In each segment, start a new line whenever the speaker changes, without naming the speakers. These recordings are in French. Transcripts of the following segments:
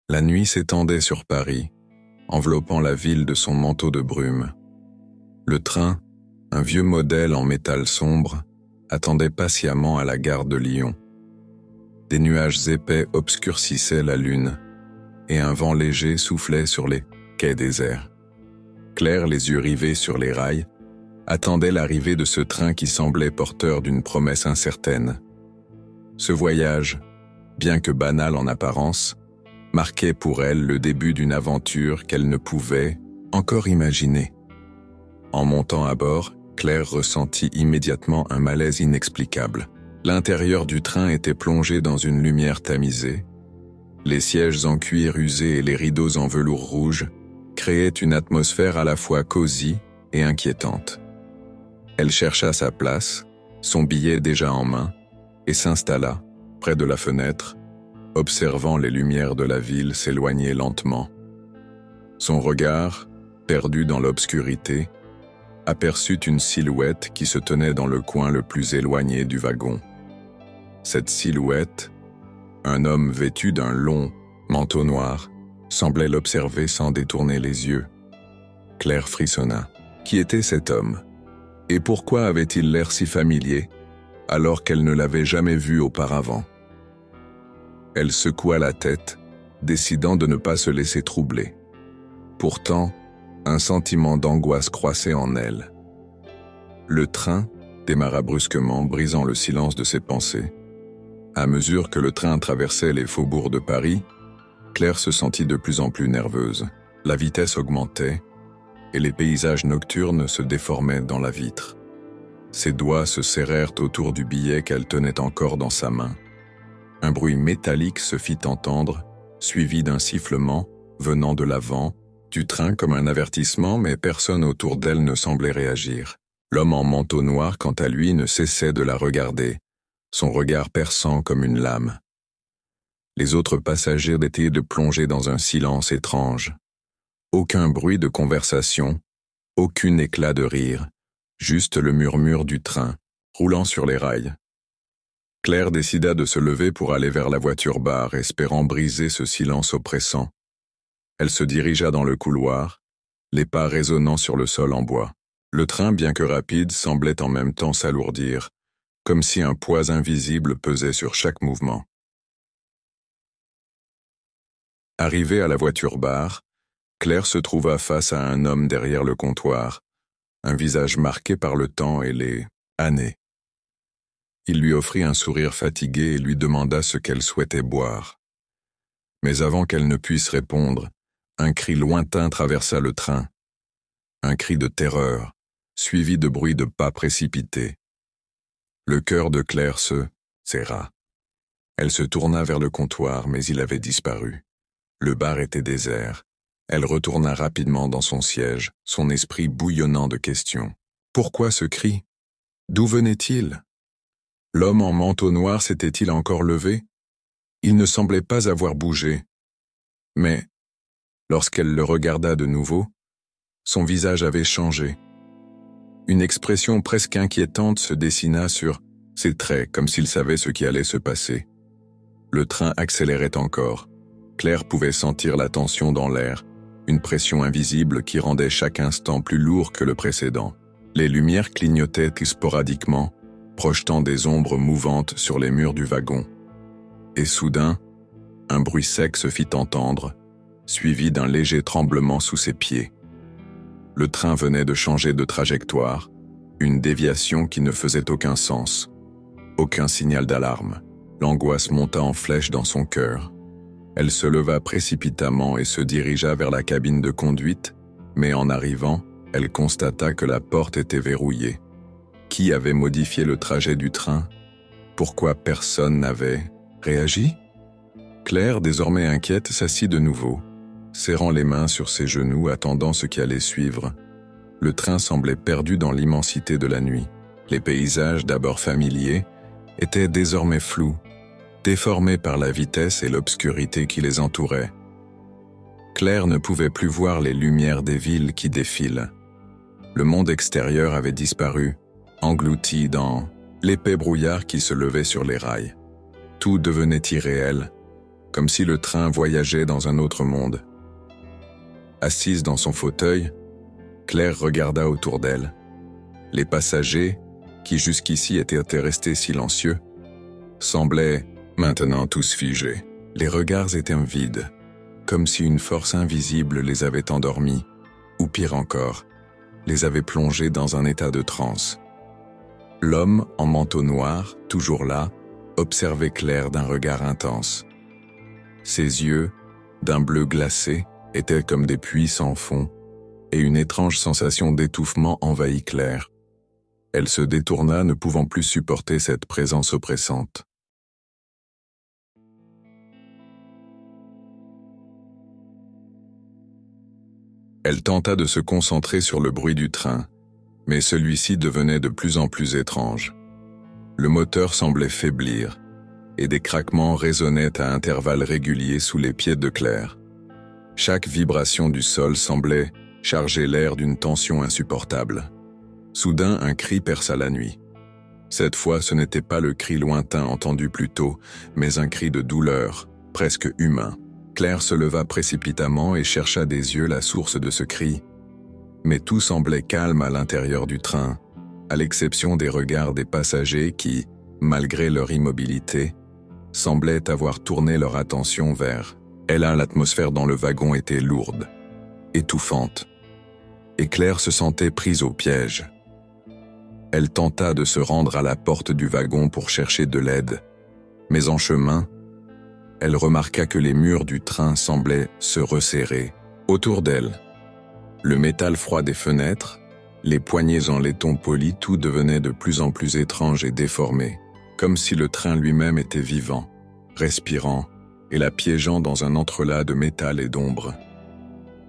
La nuit s'étendait sur Paris, enveloppant la ville de son manteau de brume. Le train, un vieux modèle en métal sombre, attendait patiemment à la gare de Lyon. Des nuages épais obscurcissaient la lune, et un vent léger soufflait sur les quais déserts. Claire, les yeux rivés sur les rails, attendait l'arrivée de ce train qui semblait porteur d'une promesse incertaine. Ce voyage, bien que banal en apparence, marquait pour elle le début d'une aventure qu'elle ne pouvait encore imaginer. En montant à bord, Claire ressentit immédiatement un malaise inexplicable. L'intérieur du train était plongé dans une lumière tamisée. Les sièges en cuir usé et les rideaux en velours rouge créaient une atmosphère à la fois cosy et inquiétante. Elle chercha sa place, son billet déjà en main, et s'installa, près de la fenêtre, observant les lumières de la ville s'éloigner lentement. Son regard, perdu dans l'obscurité, aperçut une silhouette qui se tenait dans le coin le plus éloigné du wagon. Cette silhouette, un homme vêtu d'un long manteau noir, semblait l'observer sans détourner les yeux. Claire frissonna. Qui était cet homme? Et pourquoi avait-il l'air si familier, alors qu'elle ne l'avait jamais vu auparavant? Elle secoua la tête, décidant de ne pas se laisser troubler. Pourtant, un sentiment d'angoisse croissait en elle. Le train démarra brusquement, brisant le silence de ses pensées. À mesure que le train traversait les faubourgs de Paris, Claire se sentit de plus en plus nerveuse. La vitesse augmentait, et les paysages nocturnes se déformaient dans la vitre. Ses doigts se serrèrent autour du billet qu'elle tenait encore dans sa main. Un bruit métallique se fit entendre, suivi d'un sifflement venant de l'avant du train comme un avertissement, mais personne autour d'elle ne semblait réagir. L'homme en manteau noir, quant à lui, ne cessait de la regarder, son regard perçant comme une lame. Les autres passagers étaient de plonger dans un silence étrange. Aucun bruit de conversation, aucun éclat de rire, juste le murmure du train, roulant sur les rails. Claire décida de se lever pour aller vers la voiture-bar, espérant briser ce silence oppressant. Elle se dirigea dans le couloir, les pas résonnant sur le sol en bois. Le train, bien que rapide, semblait en même temps s'alourdir, comme si un poids invisible pesait sur chaque mouvement. Arrivée à la voiture-bar, Claire se trouva face à un homme derrière le comptoir, un visage marqué par le temps et les années. Il lui offrit un sourire fatigué et lui demanda ce qu'elle souhaitait boire. Mais avant qu'elle ne puisse répondre, un cri lointain traversa le train. Un cri de terreur, suivi de bruits de pas précipités. Le cœur de Claire se serra. Elle se tourna vers le comptoir, mais il avait disparu. Le bar était désert. Elle retourna rapidement dans son siège, son esprit bouillonnant de questions. Pourquoi ce cri? D'où venait-il? L'homme en manteau noir s'était-il encore levé? Il ne semblait pas avoir bougé. Mais, lorsqu'elle le regarda de nouveau, son visage avait changé. Une expression presque inquiétante se dessina sur ses traits, comme s'il savait ce qui allait se passer. Le train accélérait encore. Claire pouvait sentir la tension dans l'air, une pression invisible qui rendait chaque instant plus lourd que le précédent. Les lumières clignotaient sporadiquement, projetant des ombres mouvantes sur les murs du wagon. Et soudain, un bruit sec se fit entendre, suivi d'un léger tremblement sous ses pieds. Le train venait de changer de trajectoire, une déviation qui ne faisait aucun sens. Aucun signal d'alarme. L'angoisse monta en flèche dans son cœur. Elle se leva précipitamment et se dirigea vers la cabine de conduite, mais en arrivant, elle constata que la porte était verrouillée. Qui avait modifié le trajet du train? Pourquoi personne n'avait réagi? Claire, désormais inquiète, s'assit de nouveau, serrant les mains sur ses genoux, attendant ce qui allait suivre. Le train semblait perdu dans l'immensité de la nuit. Les paysages, d'abord familiers, étaient désormais flous, déformés par la vitesse et l'obscurité qui les entourait. Claire ne pouvait plus voir les lumières des villes qui défilent. Le monde extérieur avait disparu, englouti dans l'épais brouillard qui se levait sur les rails. Tout devenait irréel, comme si le train voyageait dans un autre monde. Assise dans son fauteuil, Claire regarda autour d'elle. Les passagers, qui jusqu'ici étaient restés silencieux, semblaient maintenant tous figés. Les regards étaient vides, comme si une force invisible les avait endormis, ou pire encore, les avait plongés dans un état de transe. L'homme en manteau noir, toujours là, observait Claire d'un regard intense. Ses yeux, d'un bleu glacé, étaient comme des puits sans fond, et une étrange sensation d'étouffement envahit Claire. Elle se détourna, ne pouvant plus supporter cette présence oppressante. Elle tenta de se concentrer sur le bruit du train, mais celui-ci devenait de plus en plus étrange. Le moteur semblait faiblir, et des craquements résonnaient à intervalles réguliers sous les pieds de Claire. Chaque vibration du sol semblait charger l'air d'une tension insupportable. Soudain, un cri perça la nuit. Cette fois, ce n'était pas le cri lointain entendu plus tôt, mais un cri de douleur, presque humain. Claire se leva précipitamment et chercha des yeux la source de ce cri. Mais tout semblait calme à l'intérieur du train, à l'exception des regards des passagers qui, malgré leur immobilité, semblaient avoir tourné leur attention vers elle. L'atmosphère dans le wagon était lourde, étouffante, et Claire se sentait prise au piège. Elle tenta de se rendre à la porte du wagon pour chercher de l'aide, mais en chemin, elle remarqua que les murs du train semblaient se resserrer autour d'elle. Le métal froid des fenêtres, les poignées en laiton poli, tout devenait de plus en plus étrange et déformé, comme si le train lui-même était vivant, respirant et la piégeant dans un entrelac de métal et d'ombre.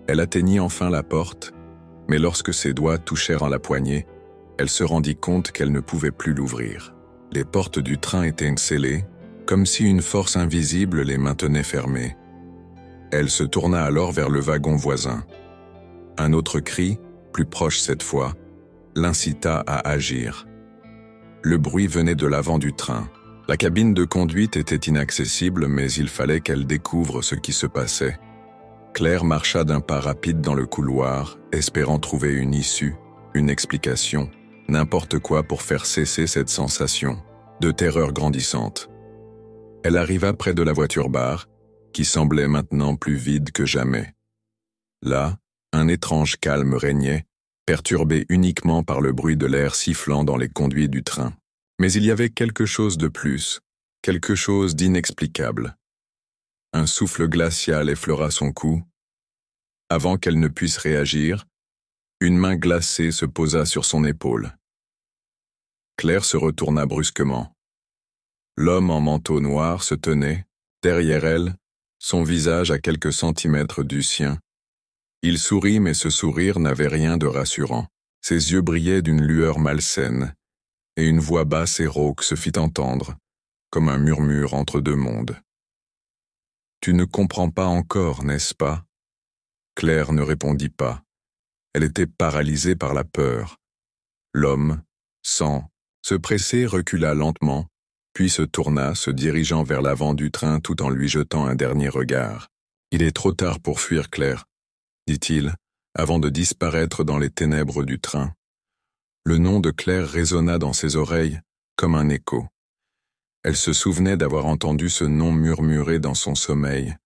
Elle atteignit enfin la porte, mais lorsque ses doigts touchèrent à la poignée, elle se rendit compte qu'elle ne pouvait plus l'ouvrir. Les portes du train étaient scellées, comme si une force invisible les maintenait fermées. Elle se tourna alors vers le wagon voisin. Un autre cri, plus proche cette fois, l'incita à agir. Le bruit venait de l'avant du train. La cabine de conduite était inaccessible, mais il fallait qu'elle découvre ce qui se passait. Claire marcha d'un pas rapide dans le couloir, espérant trouver une issue, une explication, n'importe quoi pour faire cesser cette sensation de terreur grandissante. Elle arriva près de la voiture-bar, qui semblait maintenant plus vide que jamais. Là, un étrange calme régnait, perturbé uniquement par le bruit de l'air sifflant dans les conduits du train. Mais il y avait quelque chose de plus, quelque chose d'inexplicable. Un souffle glacial effleura son cou. Avant qu'elle ne puisse réagir, une main glacée se posa sur son épaule. Claire se retourna brusquement. L'homme en manteau noir se tenait, derrière elle, son visage à quelques centimètres du sien. Il sourit, mais ce sourire n'avait rien de rassurant. Ses yeux brillaient d'une lueur malsaine, et une voix basse et rauque se fit entendre, comme un murmure entre deux mondes. « Tu ne comprends pas encore, n'est-ce pas ?» Claire ne répondit pas. Elle était paralysée par la peur. L'homme, sans se presser, recula lentement, puis se tourna, se dirigeant vers l'avant du train tout en lui jetant un dernier regard. « Il est trop tard pour fuir, Claire, » dit-il, avant de disparaître dans les ténèbres du train. Le nom de Claire résonna dans ses oreilles comme un écho. Elle se souvenait d'avoir entendu ce nom murmurer dans son sommeil.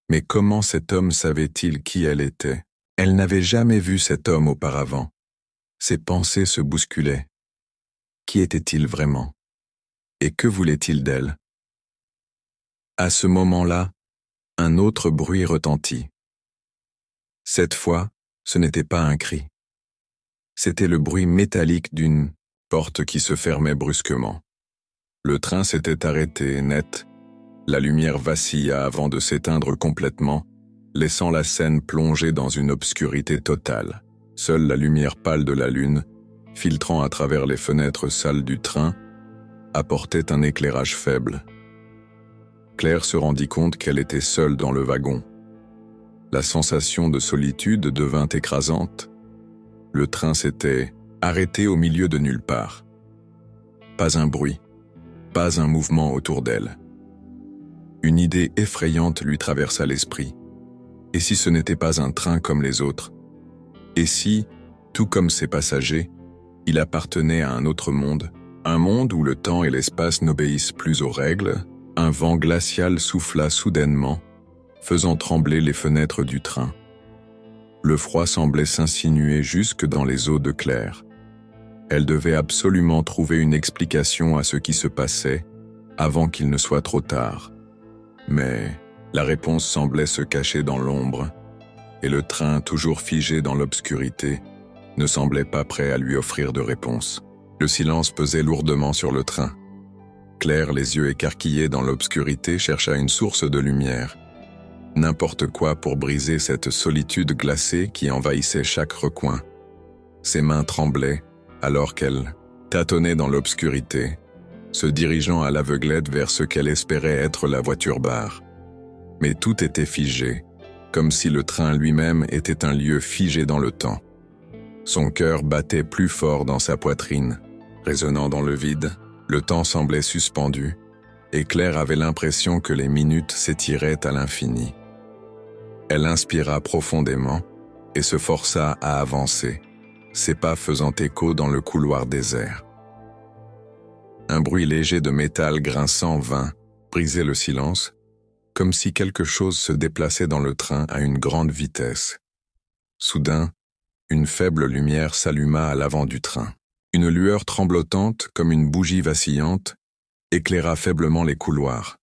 Mais comment cet homme savait-il qui elle était? Elle n'avait jamais vu cet homme auparavant. Ses pensées se bousculaient. Qui était-il vraiment? Et que voulait-il d'elle? À ce moment-là, un autre bruit retentit. Cette fois, ce n'était pas un cri. C'était le bruit métallique d'une porte qui se fermait brusquement. Le train s'était arrêté net. La lumière vacilla avant de s'éteindre complètement, laissant la scène plongée dans une obscurité totale. Seule la lumière pâle de la lune, filtrant à travers les fenêtres sales du train, apportait un éclairage faible. Claire se rendit compte qu'elle était seule dans le wagon. La sensation de solitude devint écrasante. Le train s'était arrêté au milieu de nulle part. Pas un bruit, pas un mouvement autour d'elle. Une idée effrayante lui traversa l'esprit. Et si ce n'était pas un train comme les autres? Et si, tout comme ses passagers, il appartenait à un autre monde, un monde où le temps et l'espace n'obéissent plus aux règles? Un vent glacial souffla soudainement, faisant trembler les fenêtres du train. Le froid semblait s'insinuer jusque dans les os de Claire. Elle devait absolument trouver une explication à ce qui se passait avant qu'il ne soit trop tard. Mais la réponse semblait se cacher dans l'ombre, et le train, toujours figé dans l'obscurité, ne semblait pas prêt à lui offrir de réponse. Le silence pesait lourdement sur le train. Claire, les yeux écarquillés dans l'obscurité, chercha une source de lumière. N'importe quoi pour briser cette solitude glacée qui envahissait chaque recoin. Ses mains tremblaient alors qu'elle tâtonnait dans l'obscurité, se dirigeant à l'aveuglette vers ce qu'elle espérait être la voiture-bar. Mais tout était figé, comme si le train lui-même était un lieu figé dans le temps. Son cœur battait plus fort dans sa poitrine, résonnant dans le vide. Le temps semblait suspendu, et Claire avait l'impression que les minutes s'étiraient à l'infini. Elle inspira profondément et se força à avancer, ses pas faisant écho dans le couloir désert. Un bruit léger de métal grinçant vint briser le silence, comme si quelque chose se déplaçait dans le train à une grande vitesse. Soudain, une faible lumière s'alluma à l'avant du train. Une lueur tremblotante, comme une bougie vacillante, éclaira faiblement les couloirs.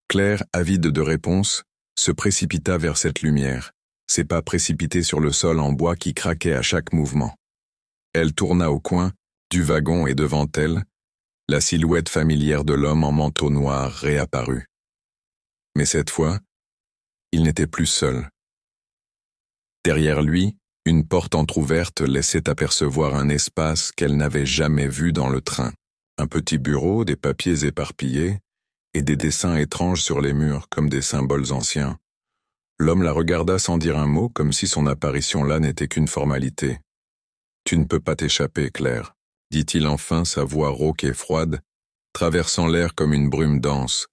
Claire, avide de réponse, se précipita vers cette lumière, ses pas précipités sur le sol en bois qui craquait à chaque mouvement. Elle tourna au coin du wagon et devant elle, la silhouette familière de l'homme en manteau noir réapparut. Mais cette fois, il n'était plus seul. Derrière lui, une porte entr'ouverte laissait apercevoir un espace qu'elle n'avait jamais vu dans le train. Un petit bureau, des papiers éparpillés et des dessins étranges sur les murs comme des symboles anciens. L'homme la regarda sans dire un mot, comme si son apparition là n'était qu'une formalité. « Tu ne peux pas t'échapper, Claire », dit-il enfin, sa voix rauque et froide, traversant l'air comme une brume dense.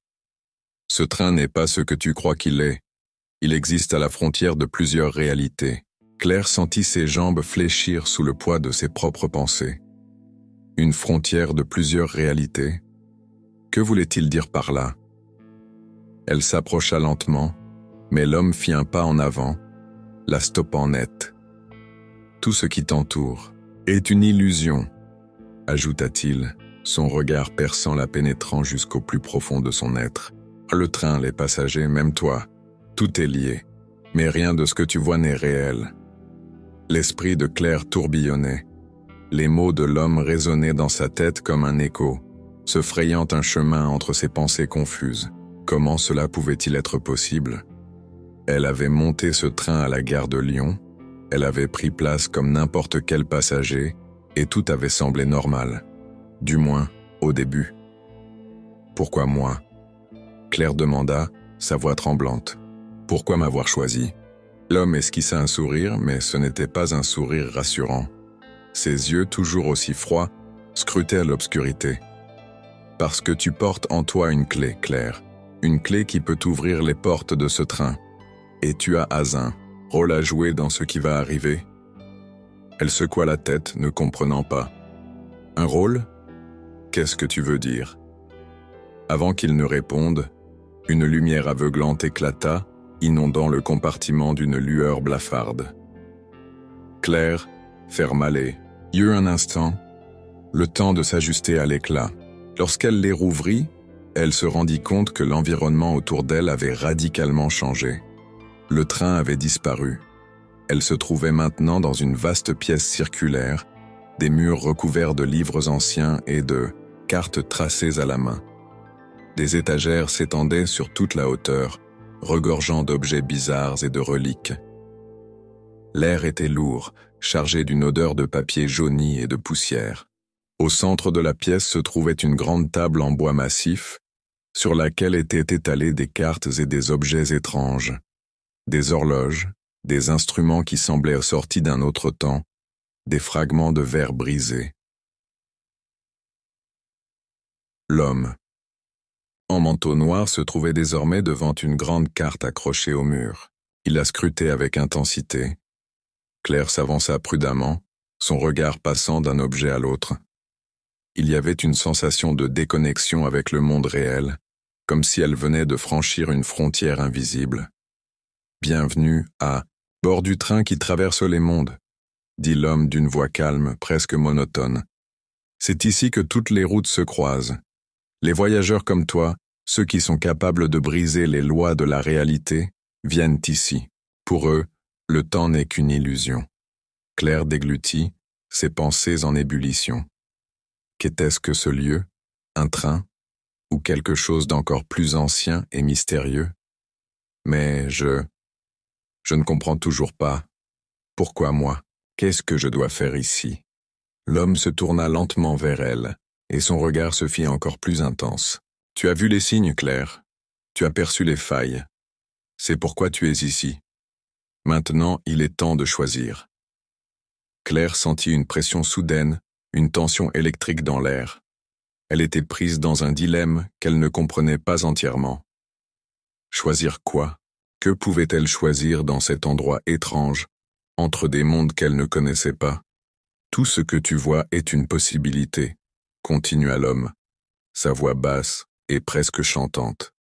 « Ce train n'est pas ce que tu crois qu'il est. Il existe à la frontière de plusieurs réalités. » Claire sentit ses jambes fléchir sous le poids de ses propres pensées. Une frontière de plusieurs réalités? Que voulait-il dire par là? Elle s'approcha lentement, mais l'homme fit un pas en avant, la stoppant net. « Tout ce qui t'entoure est une illusion, » ajouta-t-il, son regard perçant la pénétrant jusqu'au plus profond de son être. « Le train, les passagers, même toi, tout est lié, mais rien de ce que tu vois n'est réel. » L'esprit de Claire tourbillonnait. Les mots de l'homme résonnaient dans sa tête comme un écho, se frayant un chemin entre ses pensées confuses. Comment cela pouvait-il être possible? Elle avait monté ce train à la gare de Lyon, elle avait pris place comme n'importe quel passager, et tout avait semblé normal. Du moins, au début. « Pourquoi moi ?» Claire demanda, sa voix tremblante. « Pourquoi m'avoir choisi ?» L'homme esquissa un sourire, mais ce n'était pas un sourire rassurant. Ses yeux, toujours aussi froids, scrutaient l'obscurité. « Parce que tu portes en toi une clé, Claire. Une clé qui peut ouvrir les portes de ce train. Et tu as un rôle à jouer dans ce qui va arriver. » Elle secoua la tête, ne comprenant pas. « Un rôle? Qu'est-ce que tu veux dire ?» Avant qu'il ne réponde, une lumière aveuglante éclata, inondant le compartiment d'une lueur blafarde. Claire ferma les yeux un instant, le temps de s'ajuster à l'éclat. Lorsqu'elle les rouvrit, elle se rendit compte que l'environnement autour d'elle avait radicalement changé. Le train avait disparu. Elle se trouvait maintenant dans une vaste pièce circulaire, des murs recouverts de livres anciens et de cartes tracées à la main. Des étagères s'étendaient sur toute la hauteur, regorgeant d'objets bizarres et de reliques. L'air était lourd, chargé d'une odeur de papier jauni et de poussière. Au centre de la pièce se trouvait une grande table en bois massif, sur laquelle étaient étalées des cartes et des objets étranges, des horloges, des instruments qui semblaient sortis d'un autre temps, des fragments de verre brisés. L'homme. en manteau noir, se trouvait désormais devant une grande carte accrochée au mur. Il la scrutait avec intensité. Claire s'avança prudemment, son regard passant d'un objet à l'autre. Il y avait une sensation de déconnexion avec le monde réel, comme si elle venait de franchir une frontière invisible. « Bienvenue à bord du train qui traverse les mondes », dit l'homme d'une voix calme, presque monotone. « C'est ici que toutes les routes se croisent. Les voyageurs comme toi, ceux qui sont capables de briser les lois de la réalité, viennent ici. Pour eux, le temps n'est qu'une illusion. » Claire déglutit, ses pensées en ébullition. Qu'était-ce que ce lieu? Un train? Ou quelque chose d'encore plus ancien et mystérieux? Mais je ne comprends toujours pas. Pourquoi moi? Qu'est-ce que je dois faire ici? L'homme se tourna lentement vers elle, et son regard se fit encore plus intense. Tu as vu les signes, Claire. Tu as perçu les failles. C'est pourquoi tu es ici. Maintenant, il est temps de choisir. Claire sentit une pression soudaine, une tension électrique dans l'air. Elle était prise dans un dilemme qu'elle ne comprenait pas entièrement. Choisir quoi? Que pouvait-elle choisir dans cet endroit étrange, entre des mondes qu'elle ne connaissait pas? Tout ce que tu vois est une possibilité, continua l'homme, sa voix basse et presque chantante.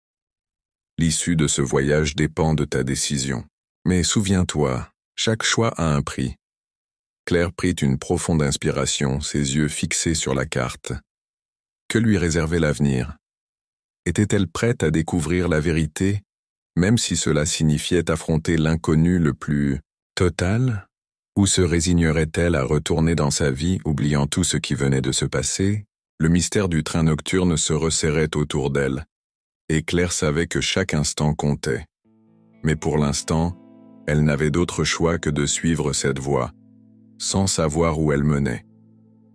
L'issue de ce voyage dépend de ta décision. Mais souviens-toi, chaque choix a un prix. Claire prit une profonde inspiration, ses yeux fixés sur la carte. Que lui réservait l'avenir? Était-elle prête à découvrir la vérité, même si cela signifiait affronter l'inconnu le plus total? Ou se résignerait-elle à retourner dans sa vie, oubliant tout ce qui venait de se passer? Le mystère du train nocturne se resserrait autour d'elle, et Claire savait que chaque instant comptait. Mais pour l'instant, elle n'avait d'autre choix que de suivre cette voie, sans savoir où elle menait.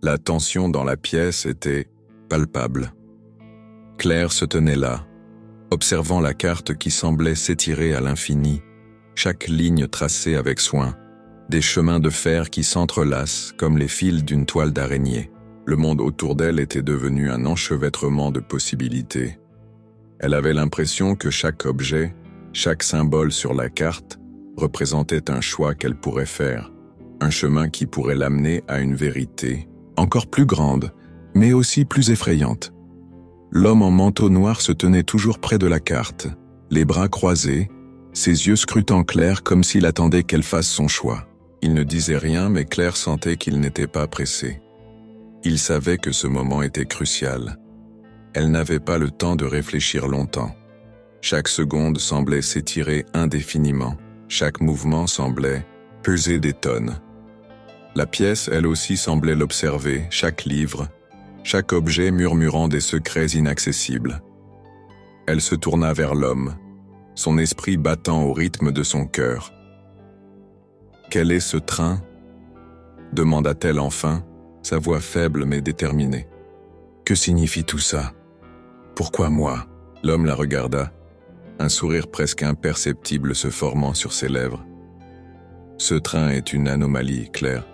La tension dans la pièce était palpable. Claire se tenait là, observant la carte qui semblait s'étirer à l'infini, chaque ligne tracée avec soin, des chemins de fer qui s'entrelacent comme les fils d'une toile d'araignée. Le monde autour d'elle était devenu un enchevêtrement de possibilités. Elle avait l'impression que chaque objet, chaque symbole sur la carte, représentait un choix qu'elle pourrait faire, un chemin qui pourrait l'amener à une vérité encore plus grande, mais aussi plus effrayante. L'homme en manteau noir se tenait toujours près de la carte, les bras croisés, ses yeux scrutant Claire comme s'il attendait qu'elle fasse son choix. Il ne disait rien, mais Claire sentait qu'il n'était pas pressé. Il savait que ce moment était crucial. Elle n'avait pas le temps de réfléchir longtemps. Chaque seconde semblait s'étirer indéfiniment. Chaque mouvement semblait peser des tonnes. La pièce, elle aussi, semblait l'observer, chaque livre, chaque objet murmurant des secrets inaccessibles. Elle se tourna vers l'homme, son esprit battant au rythme de son cœur. « Quel est ce train ?» demanda-t-elle enfin, sa voix faible mais déterminée. « Que signifie tout ça? Pourquoi moi ?» L'homme la regarda, un sourire presque imperceptible se formant sur ses lèvres. « Ce train est une anomalie, Claire.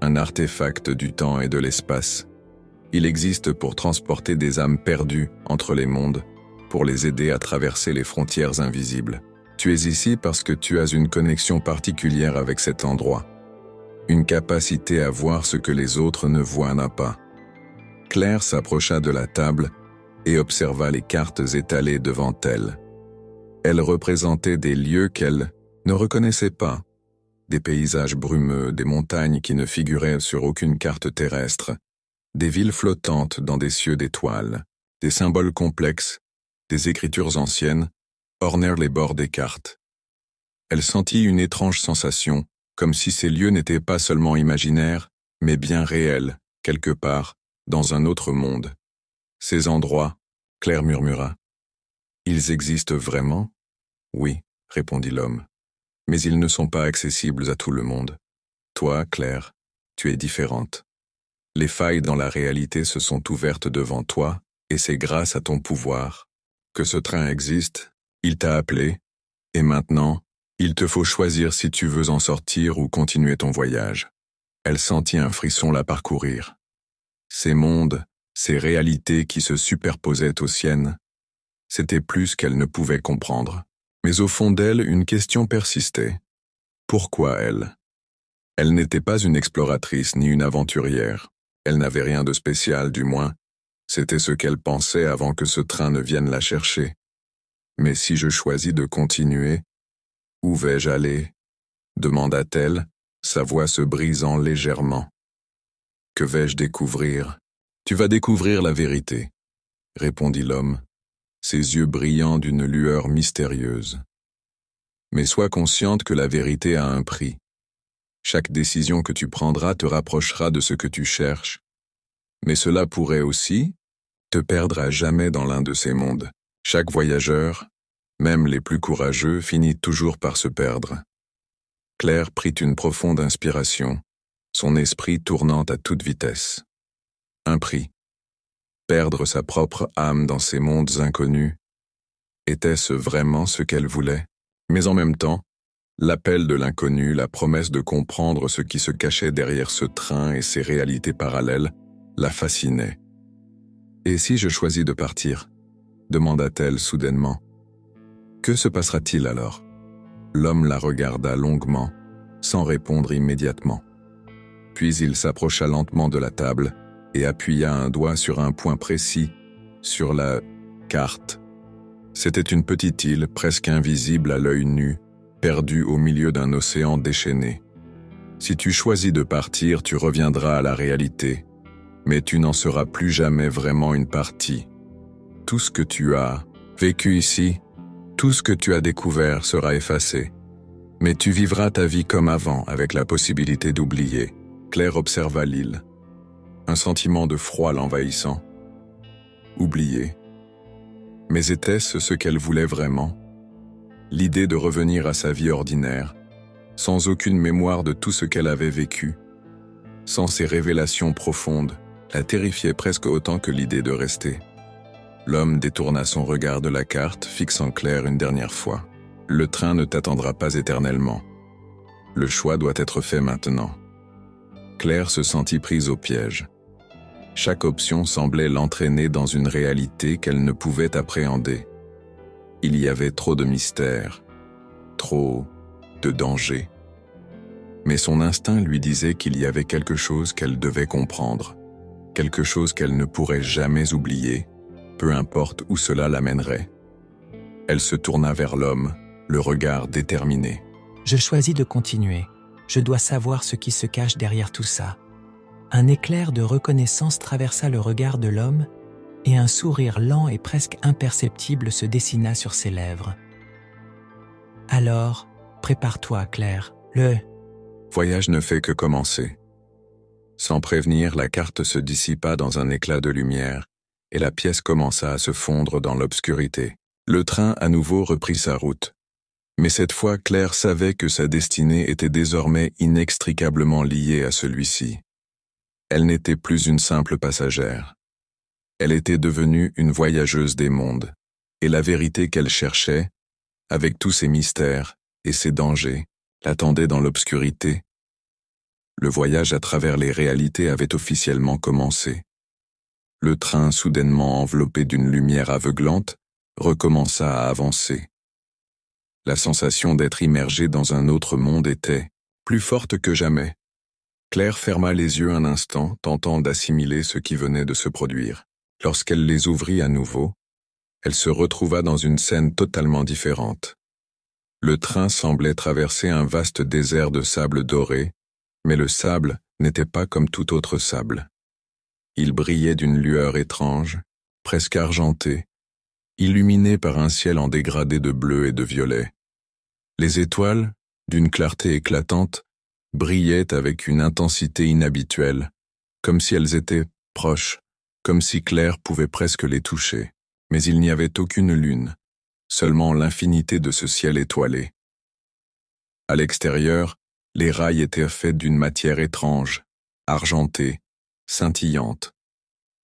Un artefact du temps et de l'espace. Il existe pour transporter des âmes perdues entre les mondes, pour les aider à traverser les frontières invisibles. Tu es ici parce que tu as une connexion particulière avec cet endroit. Une capacité à voir ce que les autres ne voient pas. » Claire s'approcha de la table et observa les cartes étalées devant elle. Elles représentaient des lieux qu'elle ne reconnaissait pas. Des paysages brumeux, des montagnes qui ne figuraient sur aucune carte terrestre, des villes flottantes dans des cieux d'étoiles, des symboles complexes, des écritures anciennes, ornèrent les bords des cartes. Elle sentit une étrange sensation, comme si ces lieux n'étaient pas seulement imaginaires, mais bien réels, quelque part, dans un autre monde. Ces endroits, Claire murmura. « Ils existent vraiment? » « Oui, » répondit l'homme. « Mais ils ne sont pas accessibles à tout le monde. Toi, Claire, tu es différente. Les failles dans la réalité se sont ouvertes devant toi, et c'est grâce à ton pouvoir que ce train existe. Il t'a appelé, et maintenant, il te faut choisir si tu veux en sortir ou continuer ton voyage. » Elle sentit un frisson la parcourir. Ces mondes, ces réalités qui se superposaient aux siennes, C'était plus qu'elle ne pouvait comprendre. Mais au fond d'elle, une question persistait. Pourquoi elle? Elle n'était pas une exploratrice ni une aventurière. Elle n'avait rien de spécial, du moins. C'était ce qu'elle pensait avant que ce train ne vienne la chercher. Mais si je choisis de continuer, où vais-je aller? Demanda-t-elle, sa voix se brisant légèrement. Que vais-je découvrir? Tu vas découvrir la vérité, répondit l'homme, ses yeux brillants d'une lueur mystérieuse. Mais sois consciente que la vérité a un prix. Chaque décision que tu prendras te rapprochera de ce que tu cherches. Mais cela pourrait aussi te perdre à jamais dans l'un de ces mondes. Chaque voyageur, même les plus courageux, finit toujours par se perdre. Claire prit une profonde inspiration, son esprit tournant à toute vitesse. Un prix. Perdre sa propre âme dans ces mondes inconnus. Était-ce vraiment ce qu'elle voulait? Mais en même temps, l'appel de l'inconnu, la promesse de comprendre ce qui se cachait derrière ce train et ses réalités parallèles, la fascinait. « Et si je choisis de partir ?» demanda-t-elle soudainement. « Que se passera-t-il alors ?» L'homme la regarda longuement, sans répondre immédiatement. Puis il s'approcha lentement de la table et appuya un doigt sur un point précis, sur la carte. C'était une petite île presque invisible à l'œil nu, perdue au milieu d'un océan déchaîné. Si tu choisis de partir, tu reviendras à la réalité, mais tu n'en seras plus jamais vraiment une partie. Tout ce que tu as vécu ici, tout ce que tu as découvert sera effacé, mais tu vivras ta vie comme avant avec la possibilité d'oublier. Claire observa l'île, un sentiment de froid l'envahissant. Oublier. Mais était-ce ce qu'elle voulait vraiment? L'idée de revenir à sa vie ordinaire, sans aucune mémoire de tout ce qu'elle avait vécu, sans ces révélations profondes, la terrifiait presque autant que l'idée de rester. L'homme détourna son regard de la carte, fixant Claire une dernière fois. Le train ne t'attendra pas éternellement. Le choix doit être fait maintenant. Claire se sentit prise au piège. Chaque option semblait l'entraîner dans une réalité qu'elle ne pouvait appréhender. Il y avait trop de mystères, trop de dangers. Mais son instinct lui disait qu'il y avait quelque chose qu'elle devait comprendre, quelque chose qu'elle ne pourrait jamais oublier, peu importe où cela l'amènerait. Elle se tourna vers l'homme, le regard déterminé.
« Je choisis de continuer. Je dois savoir ce qui se cache derrière tout ça. » Un éclair de reconnaissance traversa le regard de l'homme et un sourire lent et presque imperceptible se dessina sur ses lèvres. « Alors, prépare-toi, Claire. Le
voyage ne fait que commencer. » Sans prévenir, la carte se dissipa dans un éclat de lumière et la pièce commença à se fondre dans l'obscurité. Le train à nouveau reprit sa route. Mais cette fois, Claire savait que sa destinée était désormais inextricablement liée à celui-ci. Elle n'était plus une simple passagère. Elle était devenue une voyageuse des mondes, et la vérité qu'elle cherchait, avec tous ses mystères et ses dangers, l'attendait dans l'obscurité. Le voyage à travers les réalités avait officiellement commencé. Le train, soudainement enveloppé d'une lumière aveuglante, recommença à avancer. La sensation d'être immergée dans un autre monde était plus forte que jamais. Claire ferma les yeux un instant, tentant d'assimiler ce qui venait de se produire. Lorsqu'elle les ouvrit à nouveau, elle se retrouva dans une scène totalement différente. Le train semblait traverser un vaste désert de sable doré, mais le sable n'était pas comme tout autre sable. Il brillait d'une lueur étrange, presque argentée, illuminé par un ciel en dégradé de bleu et de violet. Les étoiles, d'une clarté éclatante, brillaient avec une intensité inhabituelle, comme si elles étaient proches, comme si Claire pouvait presque les toucher. Mais il n'y avait aucune lune, seulement l'infinité de ce ciel étoilé. À l'extérieur, les rails étaient faits d'une matière étrange, argentée, scintillante.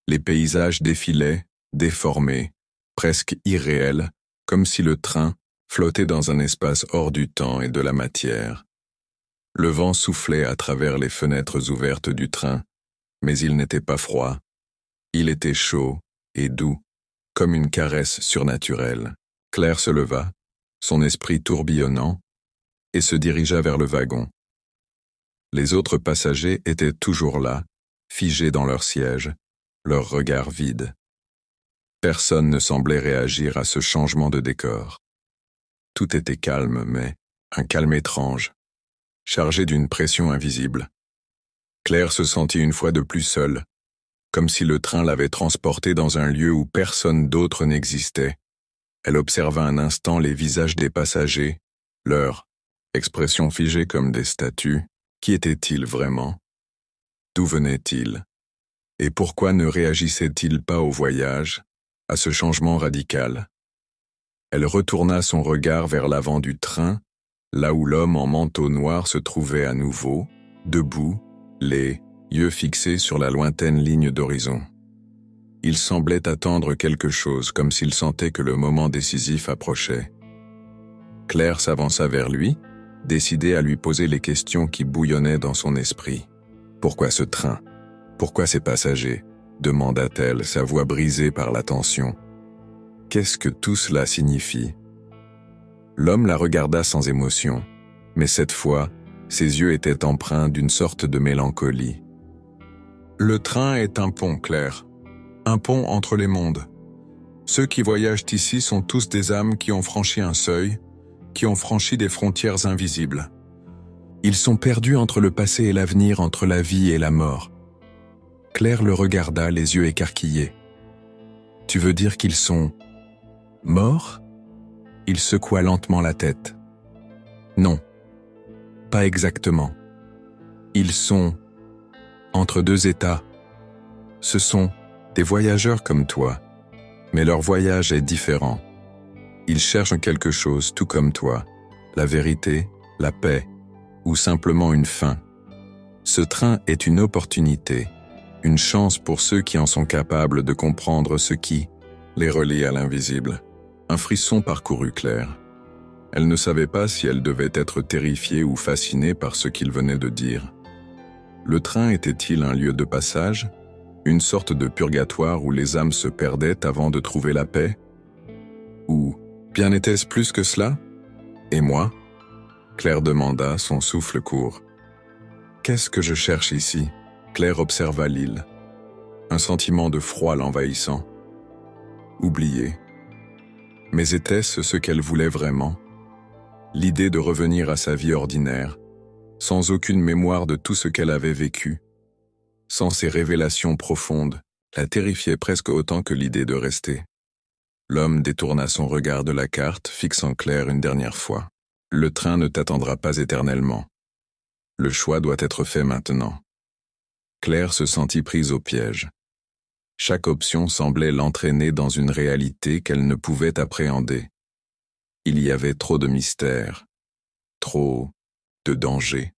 Les paysages défilaient, déformés, presque irréels, comme si le train flottait dans un espace hors du temps et de la matière. Le vent soufflait à travers les fenêtres ouvertes du train, mais il n'était pas froid. Il était chaud et doux, comme une caresse surnaturelle. Claire se leva, son esprit tourbillonnant, et se dirigea vers le wagon. Les autres passagers étaient toujours là, figés dans leur siège, leurs regards vides. Personne ne semblait réagir à ce changement de décor. Tout était calme, mais un calme étrange, chargé d'une pression invisible. Claire se sentit une fois de plus seule, comme si le train l'avait transportée dans un lieu où personne d'autre n'existait. Elle observa un instant les visages des passagers, leurs expressions figées comme des statues. Qui étaient-ils vraiment? D'où venaient-ils? Et pourquoi ne réagissaient-ils pas au voyage, à ce changement radical? Elle retourna son regard vers l'avant du train, là où l'homme en manteau noir se trouvait à nouveau, debout, les yeux fixés sur la lointaine ligne d'horizon. Il semblait attendre quelque chose, comme s'il sentait que le moment décisif approchait. Claire s'avança vers lui, décidée à lui poser les questions qui bouillonnaient dans son esprit. « Pourquoi ce train? Pourquoi ces passagers ?» demanda-t-elle, sa voix brisée par la tension. « Qu'est-ce que tout cela signifie ?» L'homme la regarda sans émotion, mais cette fois, ses yeux étaient empreints d'une sorte de mélancolie. « Le train est un pont, Claire. Un pont entre les mondes. Ceux qui voyagent ici sont tous des âmes qui ont franchi un seuil, qui ont franchi des frontières invisibles. Ils sont perdus entre le passé et l'avenir, entre la vie et la mort. » Claire le regarda, les yeux écarquillés. « Tu veux dire qu'ils sont morts ?» Il secoua lentement la tête. « Non, pas exactement. Ils sont entre deux états. Ce sont des voyageurs comme toi, mais leur voyage est différent. Ils cherchent quelque chose tout comme toi, la vérité, la paix, ou simplement une fin. Ce train est une opportunité, une chance pour ceux qui en sont capables de comprendre ce qui les relie à l'invisible. » Un frisson parcourut Claire. Elle ne savait pas si elle devait être terrifiée ou fascinée par ce qu'il venait de dire. Le train était-il un lieu de passage, une sorte de purgatoire où les âmes se perdaient avant de trouver la paix? Ou bien était-ce plus que cela? Et moi? Claire demanda, son souffle court. Qu'est-ce que je cherche ici? Claire observa l'île. Un sentiment de froid l'envahissant. Oublié. Mais était-ce ce qu'elle voulait vraiment? L'idée de revenir à sa vie ordinaire, sans aucune mémoire de tout ce qu'elle avait vécu, sans ces révélations profondes, la terrifiait presque autant que l'idée de rester. L'homme détourna son regard de la carte, fixant Claire une dernière fois. Le train ne t'attendra pas éternellement. Le choix doit être fait maintenant. Claire se sentit prise au piège. Chaque option semblait l'entraîner dans une réalité qu'elle ne pouvait appréhender. Il y avait trop de mystères, trop de dangers.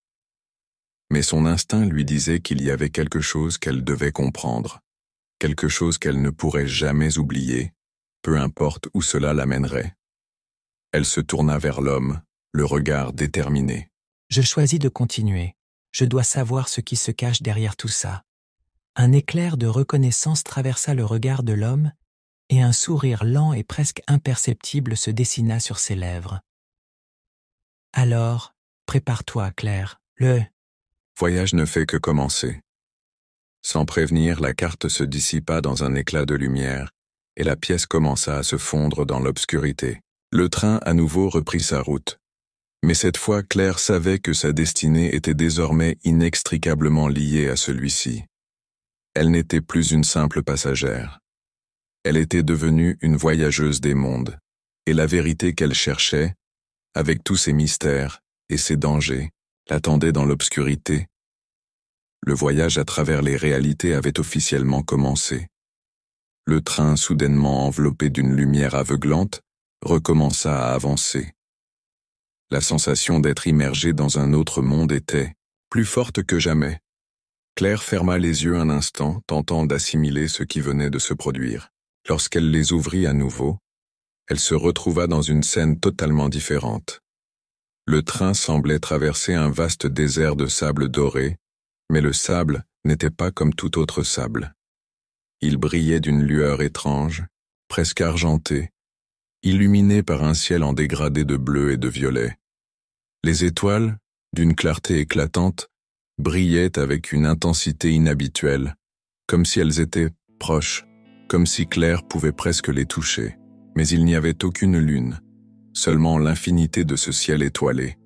Mais son instinct lui disait qu'il y avait quelque chose qu'elle devait comprendre, quelque chose qu'elle ne pourrait jamais oublier, peu importe où cela l'amènerait. Elle se tourna vers l'homme, le regard déterminé.
« Je choisis de continuer. Je dois savoir ce qui se cache derrière tout ça. » Un éclair de reconnaissance traversa le regard de l'homme et un sourire lent et presque imperceptible se dessina sur ses lèvres. « Alors, prépare-toi, Claire. Le
voyage ne fait que commencer. » Sans prévenir, la carte se dissipa dans un éclat de lumière et la pièce commença à se fondre dans l'obscurité. Le train à nouveau reprit sa route. Mais cette fois, Claire savait que sa destinée était désormais inextricablement liée à celui-ci. Elle n'était plus une simple passagère. Elle était devenue une voyageuse des mondes, et la vérité qu'elle cherchait, avec tous ses mystères et ses dangers, l'attendait dans l'obscurité. Le voyage à travers les réalités avait officiellement commencé. Le train, soudainement enveloppé d'une lumière aveuglante, recommença à avancer. La sensation d'être immergée dans un autre monde était plus forte que jamais. Claire ferma les yeux un instant, tentant d'assimiler ce qui venait de se produire. Lorsqu'elle les ouvrit à nouveau, elle se retrouva dans une scène totalement différente. Le train semblait traverser un vaste désert de sable doré, mais le sable n'était pas comme tout autre sable. Il brillait d'une lueur étrange, presque argenté, illuminé par un ciel en dégradé de bleu et de violet. Les étoiles, d'une clarté éclatante, brillaient avec une intensité inhabituelle, comme si elles étaient proches, comme si Claire pouvait presque les toucher. Mais il n'y avait aucune lune, seulement l'infinité de ce ciel étoilé.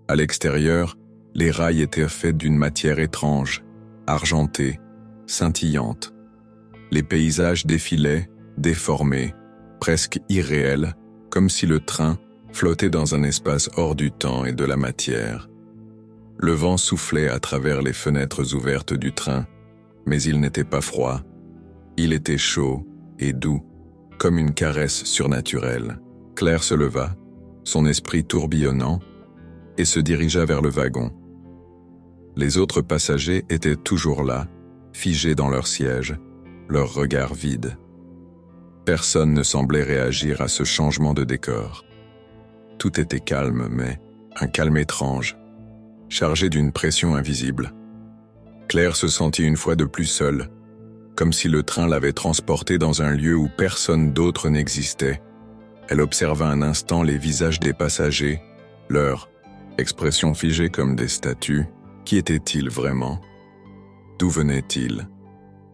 À l'extérieur, les rails étaient faits d'une matière étrange, argentée, scintillante. Les paysages défilaient, déformés, presque irréels, comme si le train flottait dans un espace hors du temps et de la matière. Le vent soufflait à travers les fenêtres ouvertes du train, mais il n'était pas froid. Il était chaud et doux, comme une caresse surnaturelle. Claire se leva, son esprit tourbillonnant, et se dirigea vers le wagon. Les autres passagers étaient toujours là, figés dans leur siège, leurs regards vides. Personne ne semblait réagir à ce changement de décor. Tout était calme, mais un calme étrange, chargé d'une pression invisible. Claire se sentit une fois de plus seule, comme si le train l'avait transportée dans un lieu où personne d'autre n'existait. Elle observa un instant les visages des passagers, leurs expressions figées comme des statues. Qui étaient-ils vraiment? D'où venaient-ils?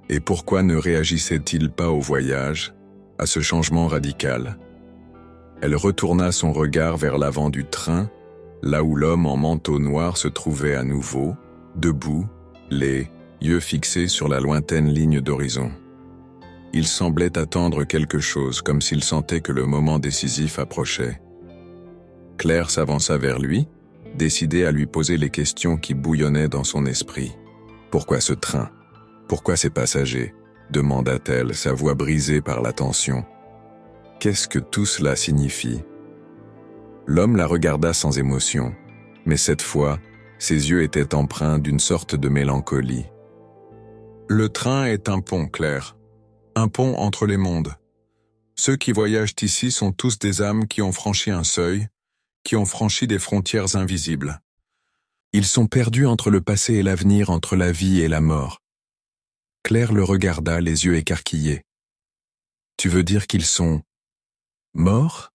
Et pourquoi ne réagissaient-ils pas au voyage, à ce changement radical? Elle retourna son regard vers l'avant du train, là où l'homme en manteau noir se trouvait à nouveau, debout, les yeux fixés sur la lointaine ligne d'horizon. Il semblait attendre quelque chose, comme s'il sentait que le moment décisif approchait. Claire s'avança vers lui, décidée à lui poser les questions qui bouillonnaient dans son esprit. « Pourquoi ce train? Pourquoi ces passagers ?» demanda-t-elle, sa voix brisée par la tension. « Qu'est-ce que tout cela signifie ?» L'homme la regarda sans émotion, mais cette fois, ses yeux étaient empreints d'une sorte de mélancolie. « Le train est un pont, Claire. Un pont entre les mondes. Ceux qui voyagent ici sont tous des âmes qui ont franchi un seuil, qui ont franchi des frontières invisibles. Ils sont perdus entre le passé et l'avenir, entre la vie et la mort. » Claire le regarda, les yeux écarquillés. « Tu veux dire qu'ils sont morts ?»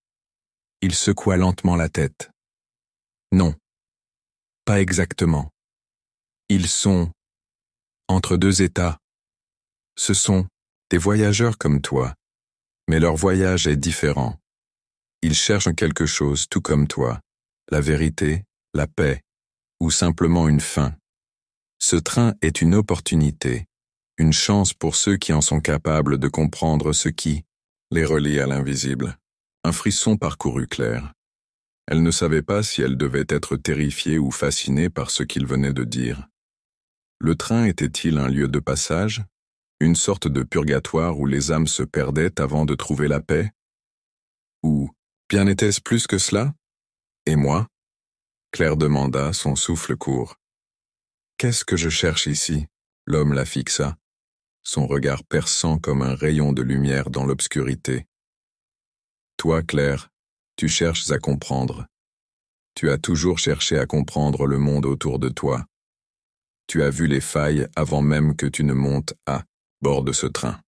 Il secoua lentement la tête. « Non, pas exactement. Ils sont entre deux états. Ce sont des voyageurs comme toi, mais leur voyage est différent. Ils cherchent quelque chose tout comme toi, la vérité, la paix, ou simplement une fin. Ce train est une opportunité, une chance pour ceux qui en sont capables de comprendre ce qui les relie à l'invisible. » Un frisson parcourut Claire. Elle ne savait pas si elle devait être terrifiée ou fascinée par ce qu'il venait de dire. Le train était-il un lieu de passage, une sorte de purgatoire où les âmes se perdaient avant de trouver la paix? Ou bien était-ce plus que cela? Et moi? Claire demanda, son souffle court. Qu'est-ce que je cherche ici? L'homme la fixa, son regard perçant comme un rayon de lumière dans l'obscurité. Toi, Claire, tu cherches à comprendre. Tu as toujours cherché à comprendre le monde autour de toi. Tu as vu les failles avant même que tu ne montes à bord de ce train.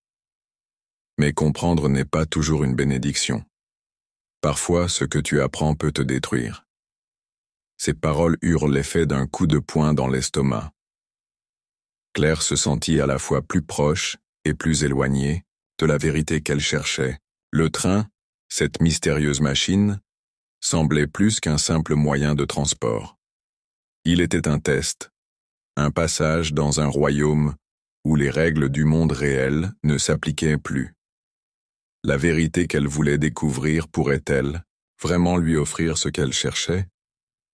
Mais comprendre n'est pas toujours une bénédiction. Parfois, ce que tu apprends peut te détruire. Ces paroles eurent l'effet d'un coup de poing dans l'estomac. Claire se sentit à la fois plus proche et plus éloignée de la vérité qu'elle cherchait. Le train, cette mystérieuse machine, semblait plus qu'un simple moyen de transport. Il était un test, un passage dans un royaume où les règles du monde réel ne s'appliquaient plus. La vérité qu'elle voulait découvrir pourrait-elle vraiment lui offrir ce qu'elle cherchait,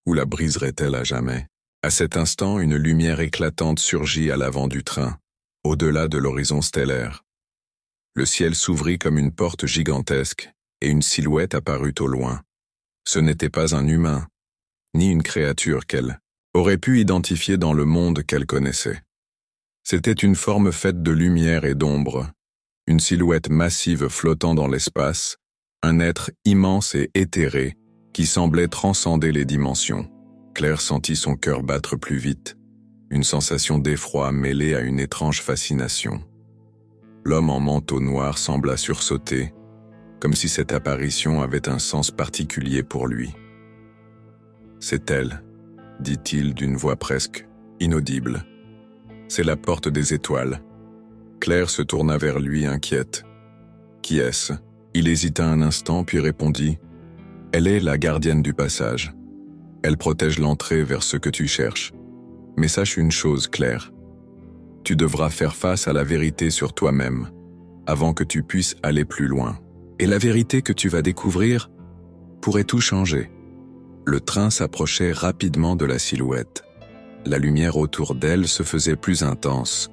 ou la briserait-elle à jamais? À cet instant, une lumière éclatante surgit à l'avant du train, au-delà de l'horizon stellaire. Le ciel s'ouvrit comme une porte gigantesque, et une silhouette apparut au loin. Ce n'était pas un humain, ni une créature qu'elle aurait pu identifier dans le monde qu'elle connaissait. C'était une forme faite de lumière et d'ombre, une silhouette massive flottant dans l'espace, un être immense et éthéré qui semblait transcender les dimensions. Claire sentit son cœur battre plus vite, une sensation d'effroi mêlée à une étrange fascination. L'homme en manteau noir sembla sursauter, comme si cette apparition avait un sens particulier pour lui. « C'est elle », dit-il d'une voix presque inaudible. « C'est la porte des étoiles. » Claire se tourna vers lui inquiète. « Qui est-ce » Il hésita un instant puis répondit « Elle est la gardienne du passage. Elle protège l'entrée vers ce que tu cherches. Mais sache une chose, Claire. Tu devras faire face à la vérité sur toi-même, avant que tu puisses aller plus loin. Et la vérité que tu vas découvrir pourrait tout changer. » Le train s'approchait rapidement de la silhouette. La lumière autour d'elle se faisait plus intense.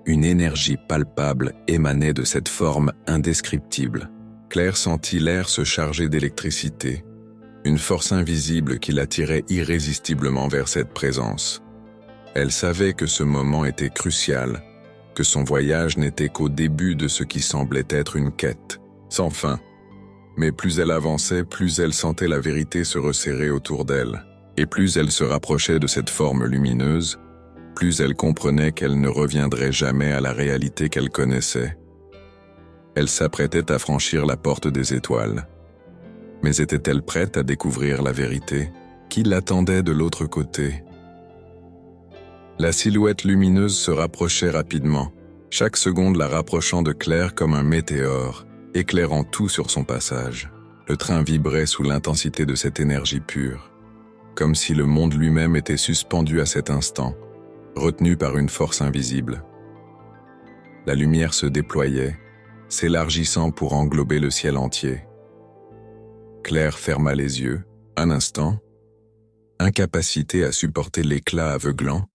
Une énergie palpable émanait de cette forme indescriptible. Claire sentit l'air se charger d'électricité, une force invisible qui l'attirait irrésistiblement vers cette présence. Elle savait que ce moment était crucial, que son voyage n'était qu'au début de ce qui semblait être une quête, sans fin. Mais plus elle avançait, plus elle sentait la vérité se resserrer autour d'elle, et plus elle se rapprochait de cette forme lumineuse, plus elle comprenait qu'elle ne reviendrait jamais à la réalité qu'elle connaissait. Elle s'apprêtait à franchir la porte des étoiles. Mais était-elle prête à découvrir la vérité? Qui l'attendait de l'autre côté? La silhouette lumineuse se rapprochait rapidement, chaque seconde la rapprochant de Claire comme un météore, éclairant tout sur son passage. Le train vibrait sous l'intensité de cette énergie pure, comme si le monde lui-même était suspendu à cet instant, retenu par une force invisible. La lumière se déployait, s'élargissant pour englober le ciel entier. Claire ferma les yeux, un instant, incapacité à supporter l'éclat aveuglant,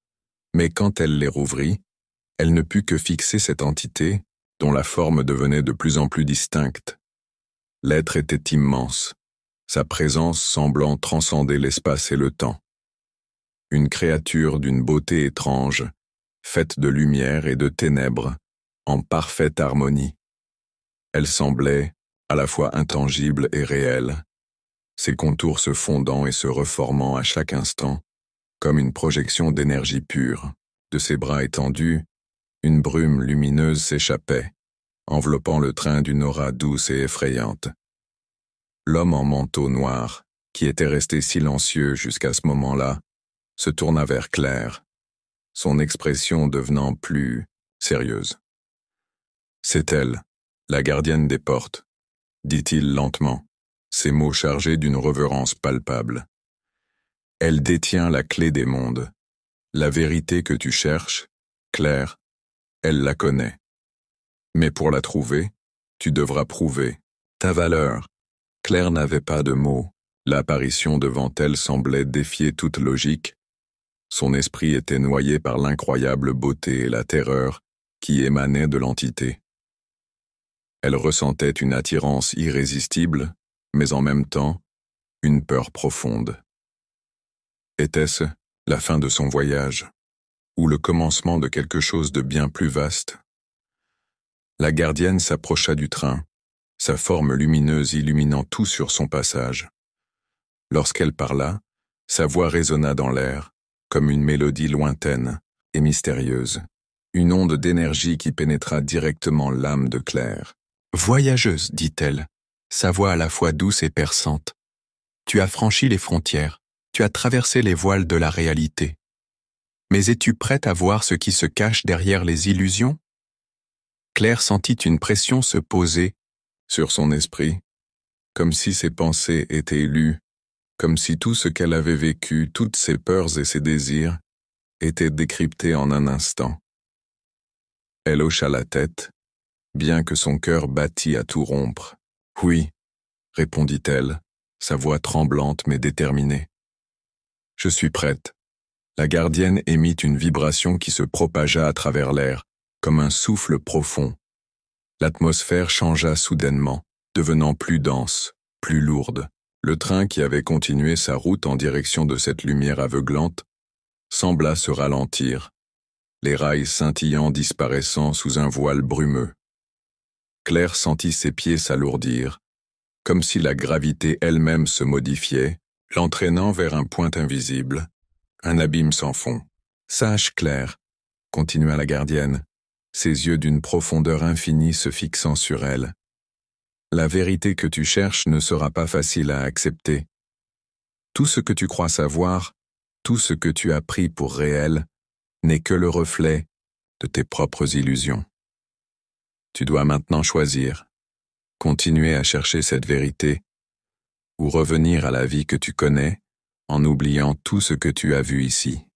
mais quand elle les rouvrit, elle ne put que fixer cette entité, dont la forme devenait de plus en plus distincte. L'être était immense, sa présence semblant transcender l'espace et le temps. Une créature d'une beauté étrange, faite de lumière et de ténèbres, en parfaite harmonie. Elle semblait, à la fois intangible et réelle, ses contours se fondant et se reformant à chaque instant, comme une projection d'énergie pure. De ses bras étendus, une brume lumineuse s'échappait, enveloppant le train d'une aura douce et effrayante. L'homme en manteau noir, qui était resté silencieux jusqu'à ce moment-là, se tourna vers Claire, son expression devenant plus sérieuse. « C'est elle, la gardienne des portes », dit-il lentement, ses mots chargés d'une révérence palpable. « Elle détient la clé des mondes. La vérité que tu cherches, Claire, elle la connaît. Mais pour la trouver, tu devras prouver ta valeur. » Claire n'avait pas de mots. L'apparition devant elle semblait défier toute logique. Son esprit était noyé par l'incroyable beauté et la terreur qui émanaient de l'entité. Elle ressentait une attirance irrésistible, mais en même temps, une peur profonde. Était-ce la fin de son voyage, ou le commencement de quelque chose de bien plus vaste? La gardienne s'approcha du train, sa forme lumineuse illuminant tout sur son passage. Lorsqu'elle parla, sa voix résonna dans l'air, comme une mélodie lointaine et mystérieuse, une onde d'énergie qui pénétra directement l'âme de Claire. « Voyageuse, dit-elle, sa voix à la fois douce et perçante. Tu as franchi les frontières, tu as traversé les voiles de la réalité. Mais es-tu prête à voir ce qui se cache derrière les illusions ?» Claire sentit une pression se poser sur son esprit, comme si ses pensées étaient lues, comme si tout ce qu'elle avait vécu, toutes ses peurs et ses désirs, étaient décryptés en un instant. Elle hocha la tête, bien que son cœur battît à tout rompre. « Oui, » répondit-elle, sa voix tremblante mais déterminée. « Je suis prête. » La gardienne émit une vibration qui se propagea à travers l'air, comme un souffle profond. L'atmosphère changea soudainement, devenant plus dense, plus lourde. Le train qui avait continué sa route en direction de cette lumière aveuglante sembla se ralentir, les rails scintillants disparaissant sous un voile brumeux. Claire sentit ses pieds s'alourdir, comme si la gravité elle-même se modifiait, l'entraînant vers un point invisible, un abîme sans fond. « Sache, Claire, » continua la gardienne, « ses yeux d'une profondeur infinie se fixant sur elle. La vérité que tu cherches ne sera pas facile à accepter. Tout ce que tu crois savoir, tout ce que tu as pris pour réel, n'est que le reflet de tes propres illusions. Tu dois maintenant choisir, continuer à chercher cette vérité, ou revenir à la vie que tu connais en oubliant tout ce que tu as vu ici.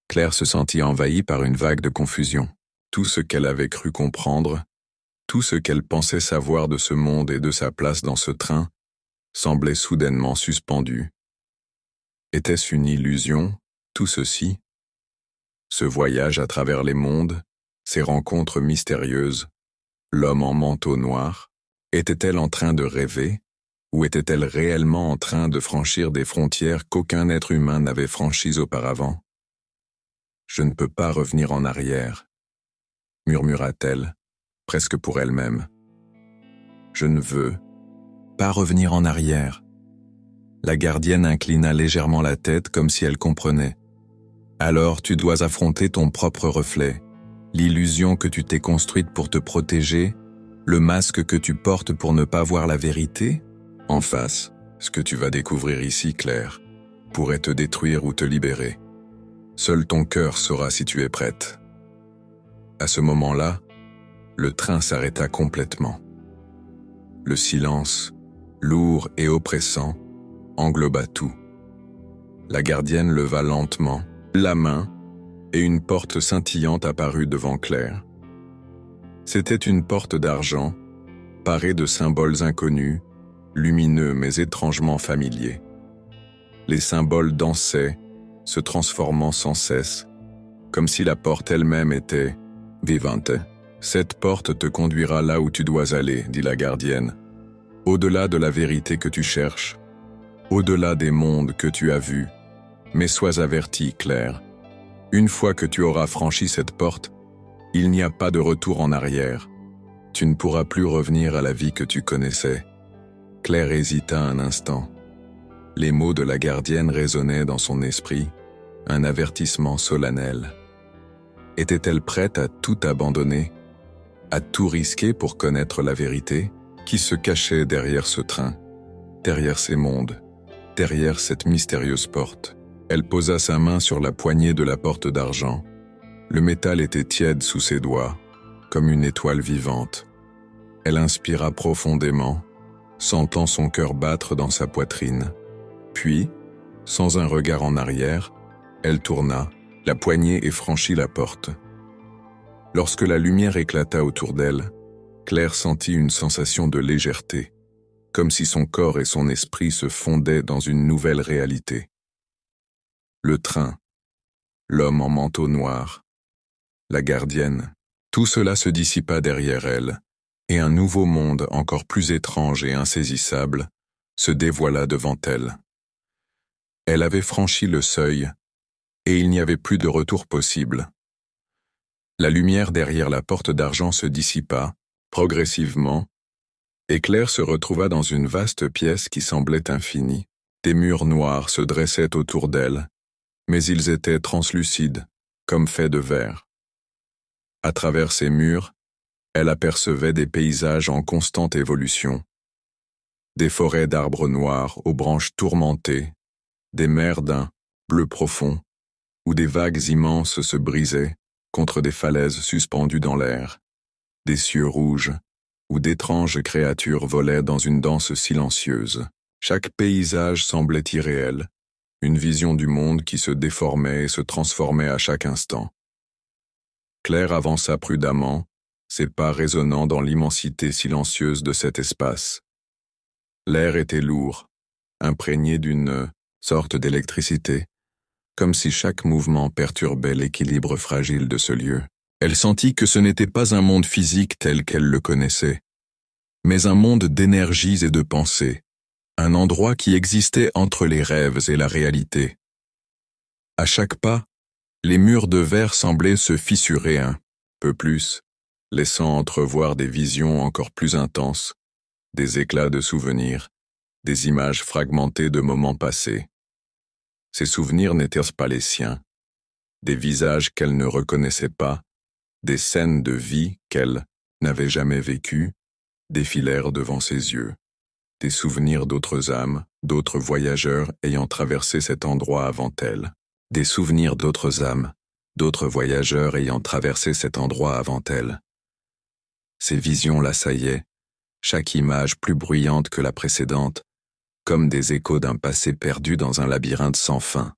Claire se sentit envahie par une vague de confusion. Tout ce qu'elle avait cru comprendre, tout ce qu'elle pensait savoir de ce monde et de sa place dans ce train, semblait soudainement suspendu. Était-ce une illusion, tout ceci? Ce voyage à travers les mondes, ces rencontres mystérieuses, l'homme en manteau noir, était-elle en train de rêver, ou était-elle réellement en train de franchir des frontières qu'aucun être humain n'avait franchies auparavant? Je ne peux pas revenir en arrière, murmura-t-elle, presque pour elle-même. Je ne veux pas revenir en arrière. La gardienne inclina légèrement la tête comme si elle comprenait. Alors tu dois affronter ton propre reflet, l'illusion que tu t'es construite pour te protéger, le masque que tu portes pour ne pas voir la vérité. En face, ce que tu vas découvrir ici, Claire, pourrait te détruire ou te libérer. Seul ton cœur saura si tu es prête. À ce moment-là, le train s'arrêta complètement. Le silence, lourd et oppressant, engloba tout. La gardienne leva lentement la main et une porte scintillante apparut devant Claire. C'était une porte d'argent, parée de symboles inconnus, lumineux mais étrangement familiers. Les symboles dansaient, se transformant sans cesse, comme si la porte elle-même était vivante. Cette porte te conduira là où tu dois aller, dit la gardienne. Au-delà de la vérité que tu cherches, au-delà des mondes que tu as vus. Mais sois avertie, Claire. Une fois que tu auras franchi cette porte, il n'y a pas de retour en arrière. Tu ne pourras plus revenir à la vie que tu connaissais. Claire hésita un instant. Les mots de la gardienne résonnaient dans son esprit, un avertissement solennel. Était-elle prête à tout abandonner, à tout risquer pour connaître la vérité qui se cachait derrière ce train, derrière ces mondes, derrière cette mystérieuse porte? Elle posa sa main sur la poignée de la porte d'argent. Le métal était tiède sous ses doigts, comme une étoile vivante. Elle inspira profondément, sentant son cœur battre dans sa poitrine. Puis, sans un regard en arrière, elle tourna la poignée et franchit la porte. Lorsque la lumière éclata autour d'elle, Claire sentit une sensation de légèreté, comme si son corps et son esprit se fondaient dans une nouvelle réalité. Le train, l'homme en manteau noir, la gardienne, tout cela se dissipa derrière elle, et un nouveau monde encore plus étrange et insaisissable se dévoila devant elle. Elle avait franchi le seuil, et il n'y avait plus de retour possible. La lumière derrière la porte d'argent se dissipa, progressivement, et Claire se retrouva dans une vaste pièce qui semblait infinie. Des murs noirs se dressaient autour d'elle, mais ils étaient translucides, comme faits de verre. À travers ces murs, elle apercevait des paysages en constante évolution. Des forêts d'arbres noirs aux branches tourmentées, des mers d'un bleu profond, où des vagues immenses se brisaient contre des falaises suspendues dans l'air, des cieux rouges, où d'étranges créatures volaient dans une danse silencieuse. Chaque paysage semblait irréel, une vision du monde qui se déformait et se transformait à chaque instant. Claire avança prudemment, ses pas résonnant dans l'immensité silencieuse de cet espace. L'air était lourd, imprégné d'une sorte d'électricité, comme si chaque mouvement perturbait l'équilibre fragile de ce lieu. Elle sentit que ce n'était pas un monde physique tel qu'elle le connaissait, mais un monde d'énergies et de pensées, un endroit qui existait entre les rêves et la réalité. À chaque pas, les murs de verre semblaient se fissurer un peu plus, laissant entrevoir des visions encore plus intenses, des éclats de souvenirs, des images fragmentées de moments passés. Ces souvenirs n'étaient pas les siens, des visages qu'elle ne reconnaissait pas, Des scènes de vie qu'elle n'avait jamais vécues défilèrent devant ses yeux. Des souvenirs d'autres âmes, d'autres voyageurs ayant traversé cet endroit avant elle. Des souvenirs d'autres âmes, d'autres voyageurs ayant traversé cet endroit avant elle. Ces visions l'assaillaient, chaque image plus bruyante que la précédente, comme des échos d'un passé perdu dans un labyrinthe sans fin.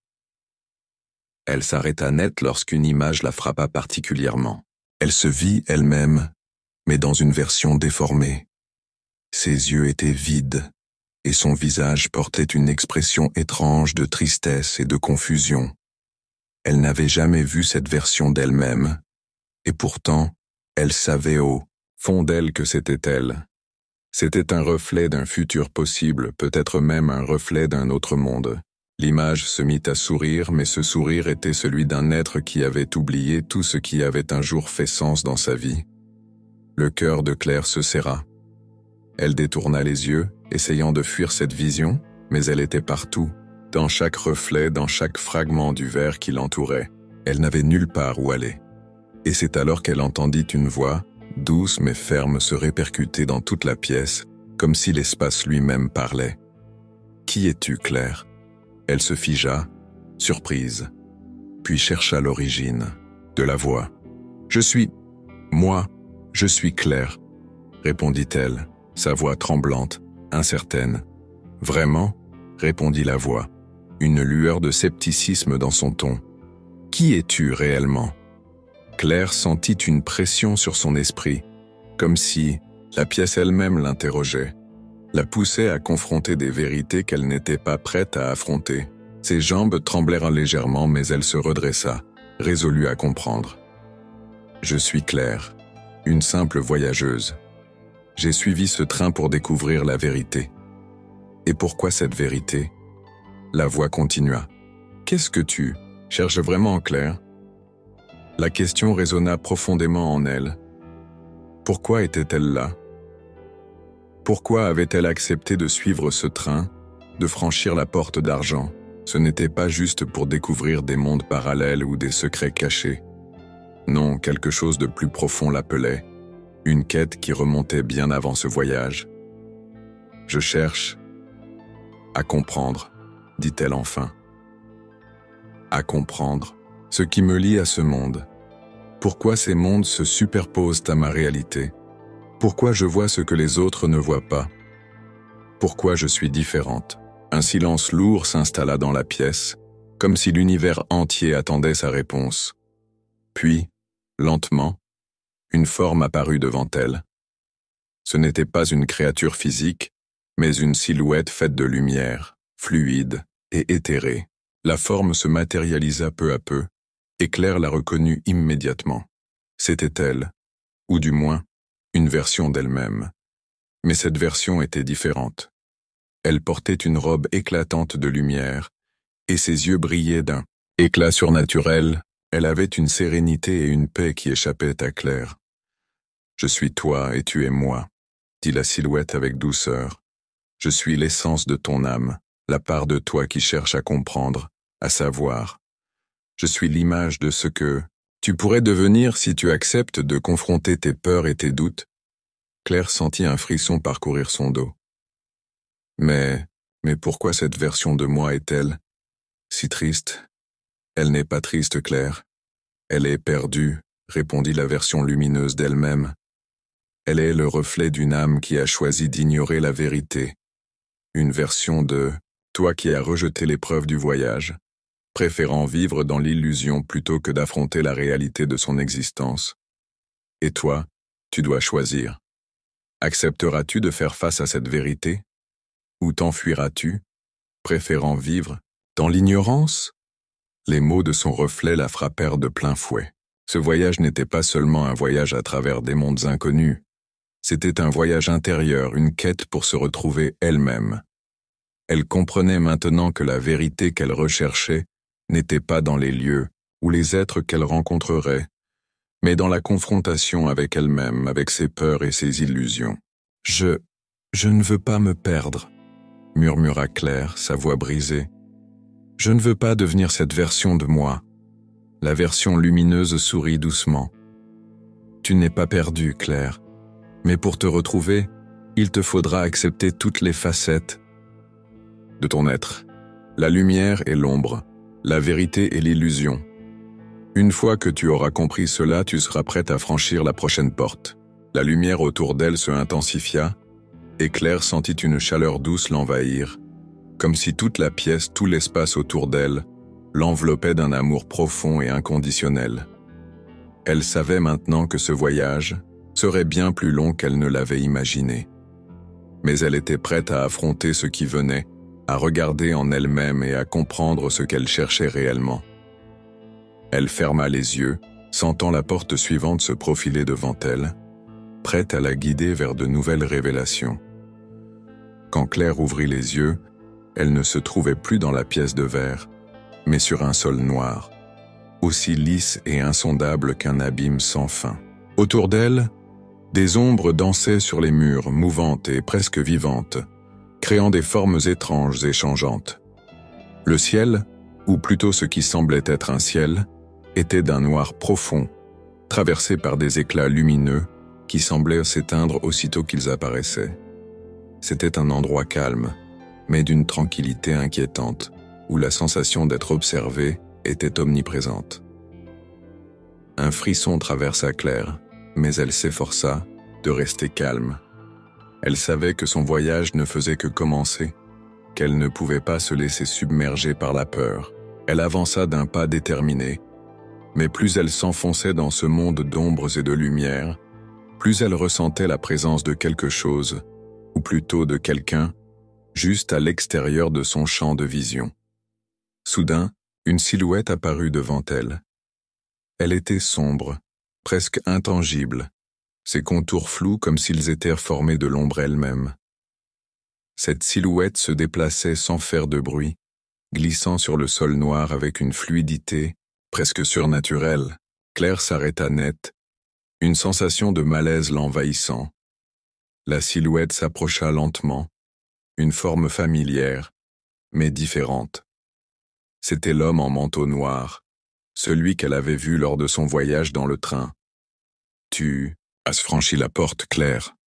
Elle s'arrêta net lorsqu'une image la frappa particulièrement. Elle se vit elle-même, mais dans une version déformée. Ses yeux étaient vides, et son visage portait une expression étrange de tristesse et de confusion. Elle n'avait jamais vu cette version d'elle-même, et pourtant, elle savait au fond d'elle que c'était elle. C'était un reflet d'un futur possible, peut-être même un reflet d'un autre monde. L'image se mit à sourire, mais ce sourire était celui d'un être qui avait oublié tout ce qui avait un jour fait sens dans sa vie. Le cœur de Claire se serra. Elle détourna les yeux, essayant de fuir cette vision, mais elle était partout, dans chaque reflet, dans chaque fragment du verre qui l'entourait. Elle n'avait nulle part où aller. Et c'est alors qu'elle entendit une voix, douce mais ferme, se répercuter dans toute la pièce, comme si l'espace lui-même parlait. « Qui es-tu, Claire ?» Elle se figea, surprise, puis chercha l'origine de la voix. « Je suis Claire », répondit-elle, sa voix tremblante, incertaine. « Vraiment ?» répondit la voix, une lueur de scepticisme dans son ton. « Qui es-tu réellement ?» Claire sentit une pression sur son esprit, comme si la pièce elle-même l'interrogeait, la poussait à confronter des vérités qu'elle n'était pas prête à affronter. Ses jambes tremblèrent légèrement, mais elle se redressa, résolue à comprendre. « Je suis Claire, une simple voyageuse. J'ai suivi ce train pour découvrir la vérité. » « Et pourquoi cette vérité ?» La voix continua. « Qu'est-ce que tu cherches vraiment, Claire ?» La question résonna profondément en elle. Pourquoi était-elle là? Pourquoi avait-elle accepté de suivre ce train, de franchir la porte d'argent? Ce n'était pas juste pour découvrir des mondes parallèles ou des secrets cachés. Non, quelque chose de plus profond l'appelait, une quête qui remontait bien avant ce voyage. « Je cherche à comprendre, » dit-elle enfin. « À comprendre ce qui me lie à ce monde. Pourquoi ces mondes se superposent à ma réalité? Pourquoi je vois ce que les autres ne voient pas? Pourquoi je suis différente? » Un silence lourd s'installa dans la pièce, comme si l'univers entier attendait sa réponse. Puis, lentement, une forme apparut devant elle. Ce n'était pas une créature physique, mais une silhouette faite de lumière, fluide et éthérée. La forme se matérialisa peu à peu, et Claire la reconnut immédiatement. C'était elle, ou du moins, une version d'elle-même. Mais cette version était différente. Elle portait une robe éclatante de lumière, et ses yeux brillaient d'un éclat surnaturel. Elle avait une sérénité et une paix qui échappaient à Claire. « Je suis toi et tu es moi », dit la silhouette avec douceur. « Je suis l'essence de ton âme, la part de toi qui cherche à comprendre, à savoir. Je suis l'image de ce que tu pourrais devenir si tu acceptes de confronter tes peurs et tes doutes. » Claire sentit un frisson parcourir son dos. Mais pourquoi cette version de moi est-elle si triste? Elle n'est pas triste, Claire. Elle est perdue, répondit la version lumineuse d'elle-même. Elle est le reflet d'une âme qui a choisi d'ignorer la vérité. Une version de toi qui as rejeté l'épreuve du voyage, préférant vivre dans l'illusion plutôt que d'affronter la réalité de son existence. Et toi, tu dois choisir. Accepteras-tu de faire face à cette vérité? Ou t'enfuiras-tu, préférant vivre dans l'ignorance? Les mots de son reflet la frappèrent de plein fouet. Ce voyage n'était pas seulement un voyage à travers des mondes inconnus. C'était un voyage intérieur, une quête pour se retrouver elle-même. Elle comprenait maintenant que la vérité qu'elle recherchait n'était pas dans les lieux ou les êtres qu'elle rencontrerait, mais dans la confrontation avec elle-même, avec ses peurs et ses illusions. « Je ne veux pas me perdre », murmura Claire, sa voix brisée. « Je ne veux pas devenir cette version de moi. » La version lumineuse sourit doucement. Tu n'es pas perdue, Claire. Mais pour te retrouver, il te faudra accepter toutes les facettes de ton être. La lumière et l'ombre, la vérité et l'illusion. Une fois que tu auras compris cela, tu seras prête à franchir la prochaine porte. La lumière autour d'elle se intensifia, et Claire sentit une chaleur douce l'envahir, comme si toute la pièce, tout l'espace autour d'elle, l'enveloppait d'un amour profond et inconditionnel. Elle savait maintenant que ce voyage serait bien plus long qu'elle ne l'avait imaginé. Mais elle était prête à affronter ce qui venait, à regarder en elle-même et à comprendre ce qu'elle cherchait réellement. Elle ferma les yeux, sentant la porte suivante se profiler devant elle, prête à la guider vers de nouvelles révélations. Quand Claire ouvrit les yeux, elle ne se trouvait plus dans la pièce de verre, mais sur un sol noir, aussi lisse et insondable qu'un abîme sans fin. Autour d'elle, des ombres dansaient sur les murs, mouvantes et presque vivantes, créant des formes étranges et changeantes. Le ciel, ou plutôt ce qui semblait être un ciel, était d'un noir profond, traversé par des éclats lumineux qui semblaient s'éteindre aussitôt qu'ils apparaissaient. C'était un endroit calme, mais d'une tranquillité inquiétante, où la sensation d'être observée était omniprésente. Un frisson traversa Claire, mais elle s'efforça de rester calme. Elle savait que son voyage ne faisait que commencer, qu'elle ne pouvait pas se laisser submerger par la peur. Elle avança d'un pas déterminé, mais plus elle s'enfonçait dans ce monde d'ombres et de lumière, plus elle ressentait la présence de quelque chose, ou plutôt de quelqu'un, juste à l'extérieur de son champ de vision. Soudain, une silhouette apparut devant elle. Elle était sombre, presque intangible, ses contours flous comme s'ils étaient formés de l'ombre elle-même. Cette silhouette se déplaçait sans faire de bruit, glissant sur le sol noir avec une fluidité presque surnaturelle. Claire s'arrêta net, une sensation de malaise l'envahissant. La silhouette s'approcha lentement, une forme familière, mais différente. C'était l'homme en manteau noir, celui qu'elle avait vu lors de son voyage dans le train. « Tu as franchi la porte, Claire »,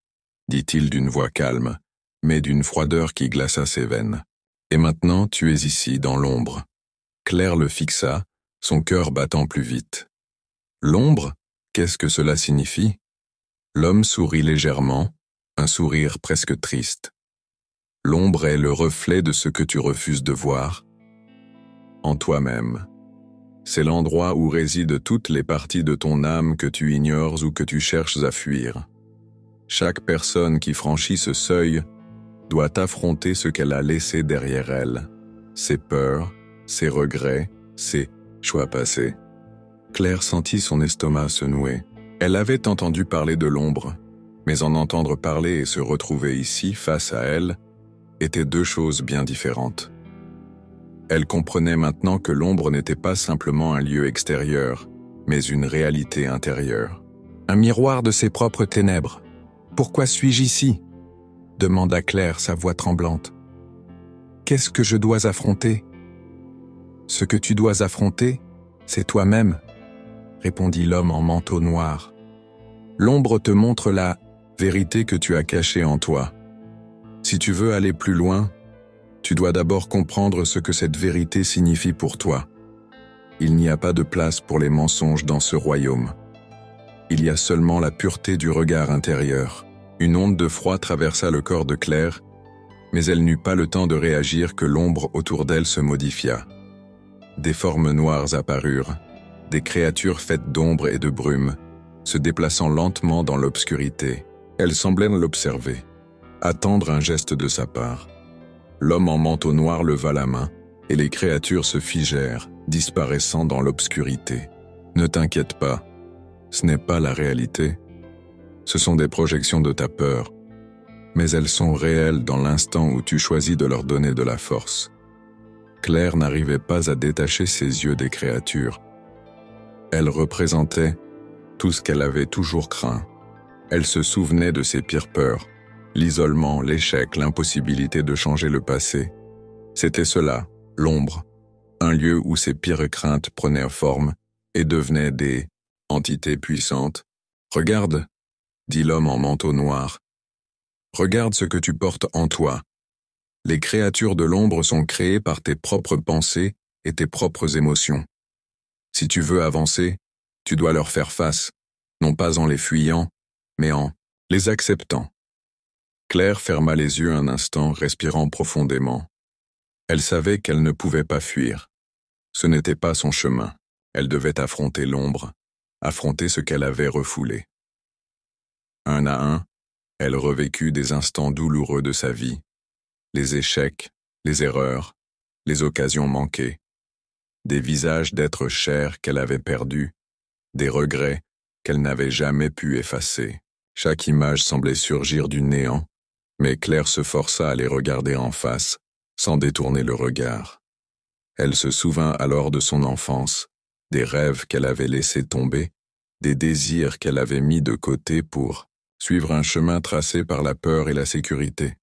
dit-il d'une voix calme, mais d'une froideur qui glaça ses veines. « Et maintenant, tu es ici, dans l'ombre. » Claire le fixa, son cœur battant plus vite. « L'ombre, qu'est-ce que cela signifie ?» L'homme sourit légèrement, un sourire presque triste. « L'ombre est le reflet de ce que tu refuses de voir en toi-même. C'est l'endroit où résident toutes les parties de ton âme que tu ignores ou que tu cherches à fuir. Chaque personne qui franchit ce seuil doit affronter ce qu'elle a laissé derrière elle, ses peurs, ses regrets, ses choix passés. » Claire sentit son estomac se nouer. Elle avait entendu parler de l'ombre, mais en entendre parler et se retrouver ici, face à elle, étaient deux choses bien différentes. Elle comprenait maintenant que l'ombre n'était pas simplement un lieu extérieur, mais une réalité intérieure. Un miroir de ses propres ténèbres. « Pourquoi suis-je ici ?» demanda Claire, sa voix tremblante. « Qu'est-ce que je dois affronter ?»« Ce que tu dois affronter, c'est toi-même, » répondit l'homme en manteau noir. « L'ombre te montre la vérité que tu as cachée en toi. Si tu veux aller plus loin, tu dois d'abord comprendre ce que cette vérité signifie pour toi. Il n'y a pas de place pour les mensonges dans ce royaume. Il y a seulement la pureté du regard intérieur. » Une onde de froid traversa le corps de Claire, mais elle n'eut pas le temps de réagir que l'ombre autour d'elle se modifia. Des formes noires apparurent, des créatures faites d'ombre et de brume, se déplaçant lentement dans l'obscurité. Elle semblait l'observer, attendre un geste de sa part. L'homme en manteau noir leva la main, et les créatures se figèrent, disparaissant dans l'obscurité. « Ne t'inquiète pas, ce n'est pas la réalité. Ce sont des projections de ta peur, mais elles sont réelles dans l'instant où tu choisis de leur donner de la force. » Claire n'arrivait pas à détacher ses yeux des créatures. Elles représentaient tout ce qu'elle avait toujours craint. Elle se souvenait de ses pires peurs, l'isolement, l'échec, l'impossibilité de changer le passé. C'était cela, l'ombre, un lieu où ses pires craintes prenaient forme et devenaient des entités puissantes, Regarde, dit l'homme en manteau noir. Regarde ce que tu portes en toi. Les créatures de l'ombre sont créées par tes propres pensées et tes propres émotions. Si tu veux avancer, tu dois leur faire face, non pas en les fuyant, mais en les acceptant. Claire ferma les yeux un instant, respirant profondément. Elle savait qu'elle ne pouvait pas fuir. Ce n'était pas son chemin. Elle devait affronter l'ombre, affronter ce qu'elle avait refoulé. Un à un, elle revécut des instants douloureux de sa vie, les échecs, les erreurs, les occasions manquées, des visages d'êtres chers qu'elle avait perdus, des regrets qu'elle n'avait jamais pu effacer. Chaque image semblait surgir du néant, mais Claire se força à les regarder en face, sans détourner le regard. Elle se souvint alors de son enfance, des rêves qu'elle avait laissés tomber, des désirs qu'elle avait mis de côté pour suivre un chemin tracé par la peur et la sécurité.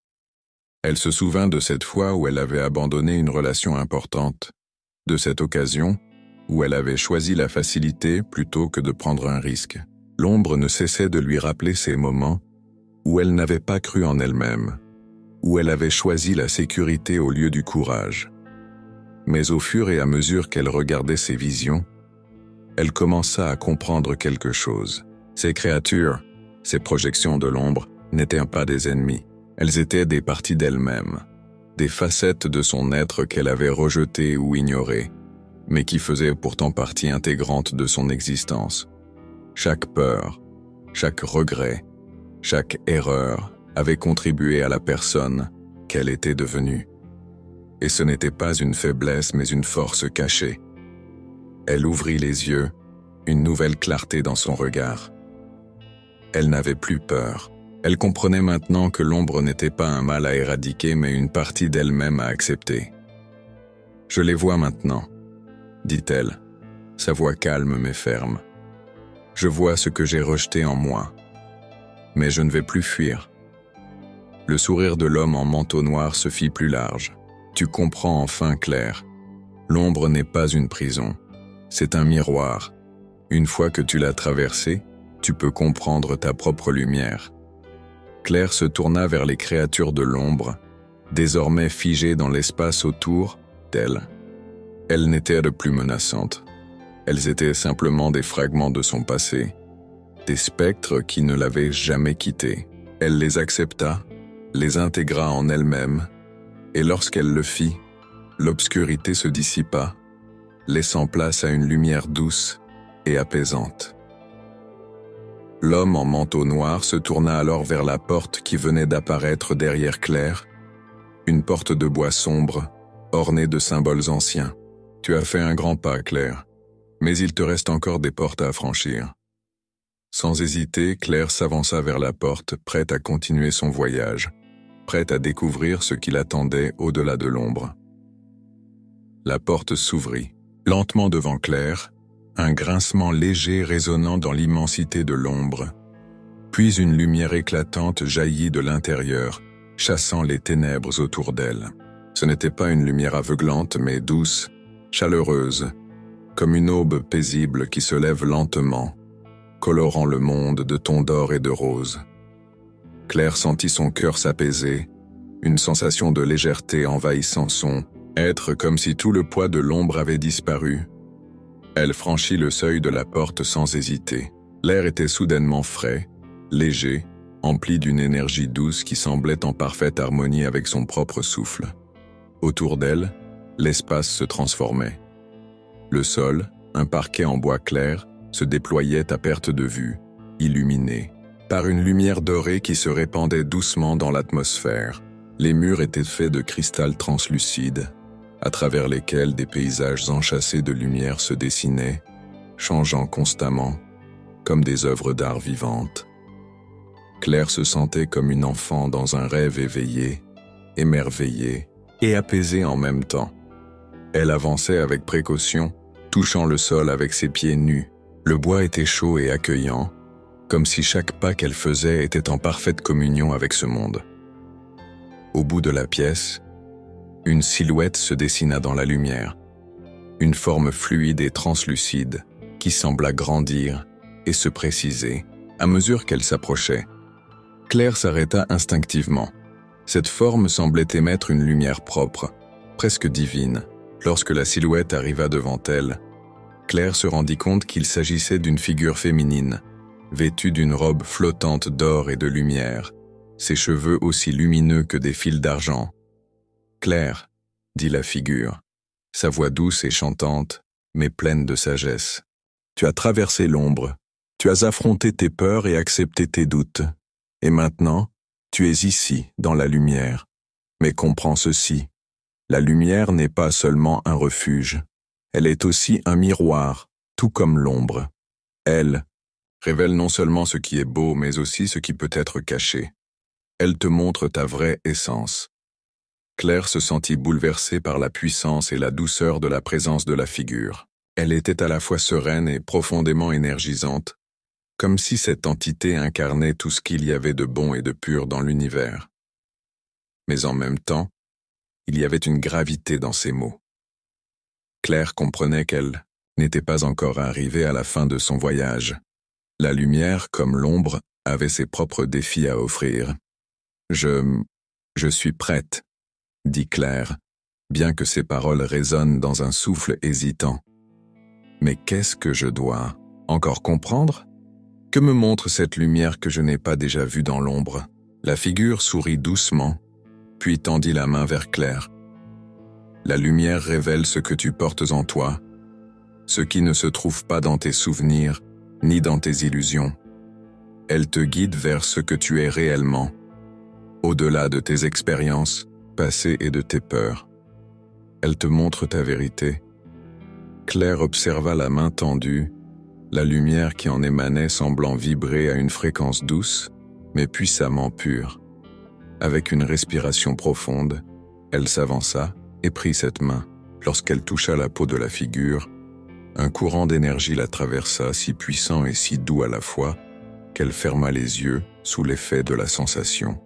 Elle se souvint de cette fois où elle avait abandonné une relation importante, de cette occasion où elle avait choisi la facilité plutôt que de prendre un risque. L'ombre ne cessait de lui rappeler ces moments où elle n'avait pas cru en elle-même, où elle avait choisi la sécurité au lieu du courage. Mais au fur et à mesure qu'elle regardait ces visions, elle commença à comprendre quelque chose. Ces créatures, ces projections de l'ombre, n'étaient pas des ennemis. Elles étaient des parties d'elle-même, des facettes de son être qu'elle avait rejetées ou ignorées, mais qui faisaient pourtant partie intégrante de son existence. Chaque peur, chaque regret, chaque erreur avait contribué à la personne qu'elle était devenue. Et ce n'était pas une faiblesse mais une force cachée. Elle ouvrit les yeux, une nouvelle clarté dans son regard. Elle n'avait plus peur. Elle comprenait maintenant que l'ombre n'était pas un mal à éradiquer mais une partie d'elle-même à accepter. « Je les vois maintenant », dit-elle, sa voix calme mais ferme. « Je vois ce que j'ai rejeté en moi. Mais je ne vais plus fuir. » Le sourire de l'homme en manteau noir se fit plus large. « Tu comprends enfin, Claire. L'ombre n'est pas une prison. C'est un miroir. Une fois que tu l'as traversé, tu peux comprendre ta propre lumière. » Claire se tourna vers les créatures de l'ombre, désormais figées dans l'espace autour d'elle. Elles n'étaient plus menaçantes. Elles étaient simplement des fragments de son passé, des spectres qui ne l'avaient jamais quittée. Elle les accepta, les intégra en elle-même, et lorsqu'elle le fit, l'obscurité se dissipa, laissant place à une lumière douce et apaisante. L'homme en manteau noir se tourna alors vers la porte qui venait d'apparaître derrière Claire, une porte de bois sombre, ornée de symboles anciens. « Tu as fait un grand pas, Claire, mais il te reste encore des portes à franchir. » Sans hésiter, Claire s'avança vers la porte, prête à continuer son voyage, prête à découvrir ce qui l'attendait au-delà de l'ombre. La porte s'ouvrit. Lentement devant Claire, un grincement léger résonnant dans l'immensité de l'ombre, puis une lumière éclatante jaillit de l'intérieur, chassant les ténèbres autour d'elle. Ce n'était pas une lumière aveuglante, mais douce, chaleureuse, comme une aube paisible qui se lève lentement, colorant le monde de tons d'or et de rose. Claire sentit son cœur s'apaiser, une sensation de légèreté envahissant son être comme si tout le poids de l'ombre avait disparu. Elle franchit le seuil de la porte sans hésiter. L'air était soudainement frais, léger, empli d'une énergie douce qui semblait en parfaite harmonie avec son propre souffle. Autour d'elle, l'espace se transformait. Le sol, un parquet en bois clair, se déployait à perte de vue, illuminé par une lumière dorée qui se répandait doucement dans l'atmosphère. Les murs étaient faits de cristal translucide, à travers lesquels des paysages enchâssés de lumière se dessinaient, changeant constamment, comme des œuvres d'art vivantes. Claire se sentait comme une enfant dans un rêve éveillé, émerveillée et apaisée en même temps. Elle avançait avec précaution, touchant le sol avec ses pieds nus. Le bois était chaud et accueillant, comme si chaque pas qu'elle faisait était en parfaite communion avec ce monde. Au bout de la pièce, une silhouette se dessina dans la lumière, une forme fluide et translucide qui sembla grandir et se préciser À mesure qu'elle s'approchait, Claire s'arrêta instinctivement. Cette forme semblait émettre une lumière propre, presque divine. Lorsque la silhouette arriva devant elle, Claire se rendit compte qu'il s'agissait d'une figure féminine, vêtue d'une robe flottante d'or et de lumière, ses cheveux aussi lumineux que des fils d'argent. « Claire », dit la figure, sa voix douce et chantante, mais pleine de sagesse. « Tu as traversé l'ombre, tu as affronté tes peurs et accepté tes doutes. Et maintenant, tu es ici, dans la lumière. Mais comprends ceci, la lumière n'est pas seulement un refuge, elle est aussi un miroir, tout comme l'ombre. Elle révèle non seulement ce qui est beau, mais aussi ce qui peut être caché. Elle te montre ta vraie essence. » Claire se sentit bouleversée par la puissance et la douceur de la présence de la figure. Elle était à la fois sereine et profondément énergisante, comme si cette entité incarnait tout ce qu'il y avait de bon et de pur dans l'univers. Mais en même temps, il y avait une gravité dans ses mots. Claire comprenait qu'elle n'était pas encore arrivée à la fin de son voyage. La lumière, comme l'ombre, avait ses propres défis à offrir. « Je suis prête », dit Claire, bien que ses paroles résonnent dans un souffle hésitant. « Mais qu'est-ce que je dois encore comprendre ? Que me montre cette lumière que je n'ai pas déjà vue dans l'ombre ?» La figure sourit doucement, puis tendit la main vers Claire. « La lumière révèle ce que tu portes en toi, ce qui ne se trouve pas dans tes souvenirs, ni dans tes illusions. Elle te guide vers ce que tu es réellement, au-delà de tes expériences passées et de tes peurs. Elle te montre ta vérité. » Claire observa la main tendue, la lumière qui en émanait semblant vibrer à une fréquence douce, mais puissamment pure. Avec une respiration profonde, elle s'avança et prit cette main. Lorsqu'elle toucha la peau de la figure, un courant d'énergie la traversa, si puissant et si doux à la fois, qu'elle ferma les yeux sous l'effet de la sensation.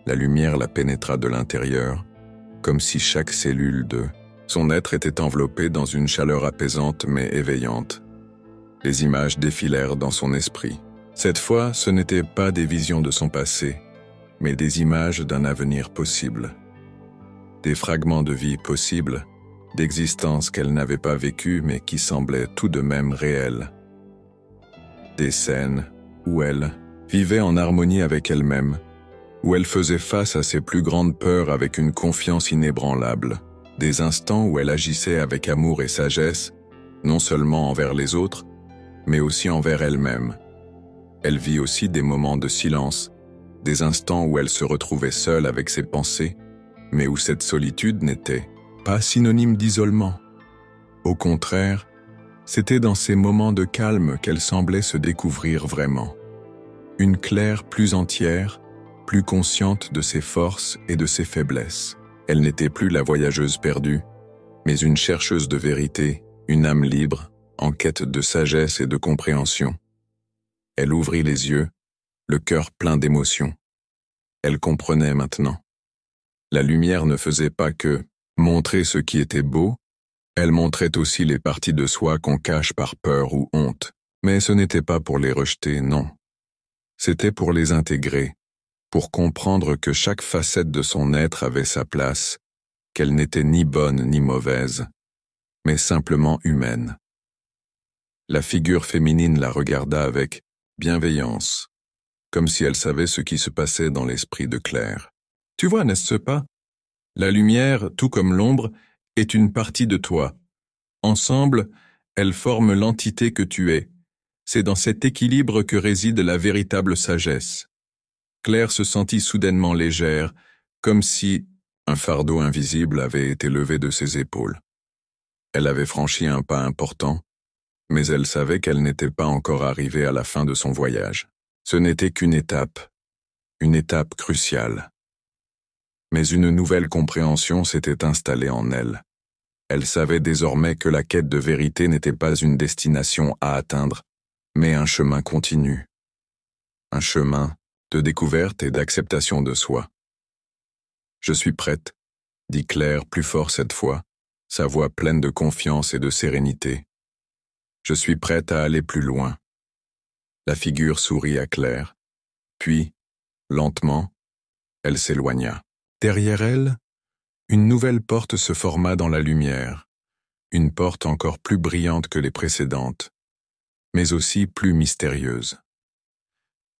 La lumière la pénétra de l'intérieur, comme si chaque cellule de son être était enveloppée dans une chaleur apaisante mais éveillante. Les images défilèrent dans son esprit. Cette fois, ce n'étaient pas des visions de son passé, mais des images d'un avenir possible. Des fragments de vie possibles, d'existence qu'elle n'avait pas vécue mais qui semblaient tout de même réelles. Des scènes où elle vivait en harmonie avec elle-même, où elle faisait face à ses plus grandes peurs avec une confiance inébranlable. Des instants où elle agissait avec amour et sagesse, non seulement envers les autres, mais aussi envers elle-même. Elle vit aussi des moments de silence, des instants où elle se retrouvait seule avec ses pensées, mais où cette solitude n'était pas synonyme d'isolement. Au contraire, c'était dans ces moments de calme qu'elle semblait se découvrir vraiment. Une Claire plus entière, plus consciente de ses forces et de ses faiblesses. Elle n'était plus la voyageuse perdue, mais une chercheuse de vérité, une âme libre, en quête de sagesse et de compréhension. Elle ouvrit les yeux, le cœur plein d'émotions. Elle comprenait maintenant. La lumière ne faisait pas que montrer ce qui était beau, elle montrait aussi les parties de soi qu'on cache par peur ou honte. Mais ce n'était pas pour les rejeter, non. C'était pour les intégrer, pour comprendre que chaque facette de son être avait sa place, qu'elle n'était ni bonne ni mauvaise, mais simplement humaine. La figure féminine la regarda avec bienveillance, comme si elle savait ce qui se passait dans l'esprit de Claire. « Tu vois, n'est-ce pas? La lumière, tout comme l'ombre, est une partie de toi. Ensemble, elles forment l'entité que tu es. C'est dans cet équilibre que réside la véritable sagesse. » Claire se sentit soudainement légère, comme si un fardeau invisible avait été levé de ses épaules. Elle avait franchi un pas important, mais elle savait qu'elle n'était pas encore arrivée à la fin de son voyage. Ce n'était qu'une étape cruciale. Mais une nouvelle compréhension s'était installée en elle. Elle savait désormais que la quête de vérité n'était pas une destination à atteindre, mais un chemin continu. Un chemin de découverte et d'acceptation de soi. « Je suis prête », dit Claire plus fort cette fois, sa voix pleine de confiance et de sérénité. « Je suis prête à aller plus loin. » La figure sourit à Claire, puis, lentement, elle s'éloigna. Derrière elle, une nouvelle porte se forma dans la lumière, une porte encore plus brillante que les précédentes, mais aussi plus mystérieuse.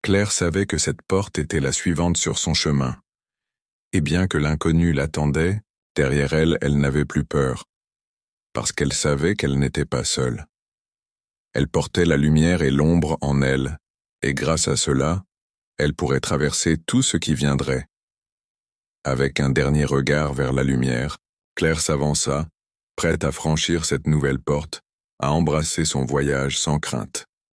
Claire savait que cette porte était la suivante sur son chemin, et bien que l'inconnu l'attendait, derrière elle, elle n'avait plus peur, parce qu'elle savait qu'elle n'était pas seule. Elle portait la lumière et l'ombre en elle, et grâce à cela, elle pourrait traverser tout ce qui viendrait. Avec un dernier regard vers la lumière, Claire s'avança, prête à franchir cette nouvelle porte, à embrasser son voyage sans crainte.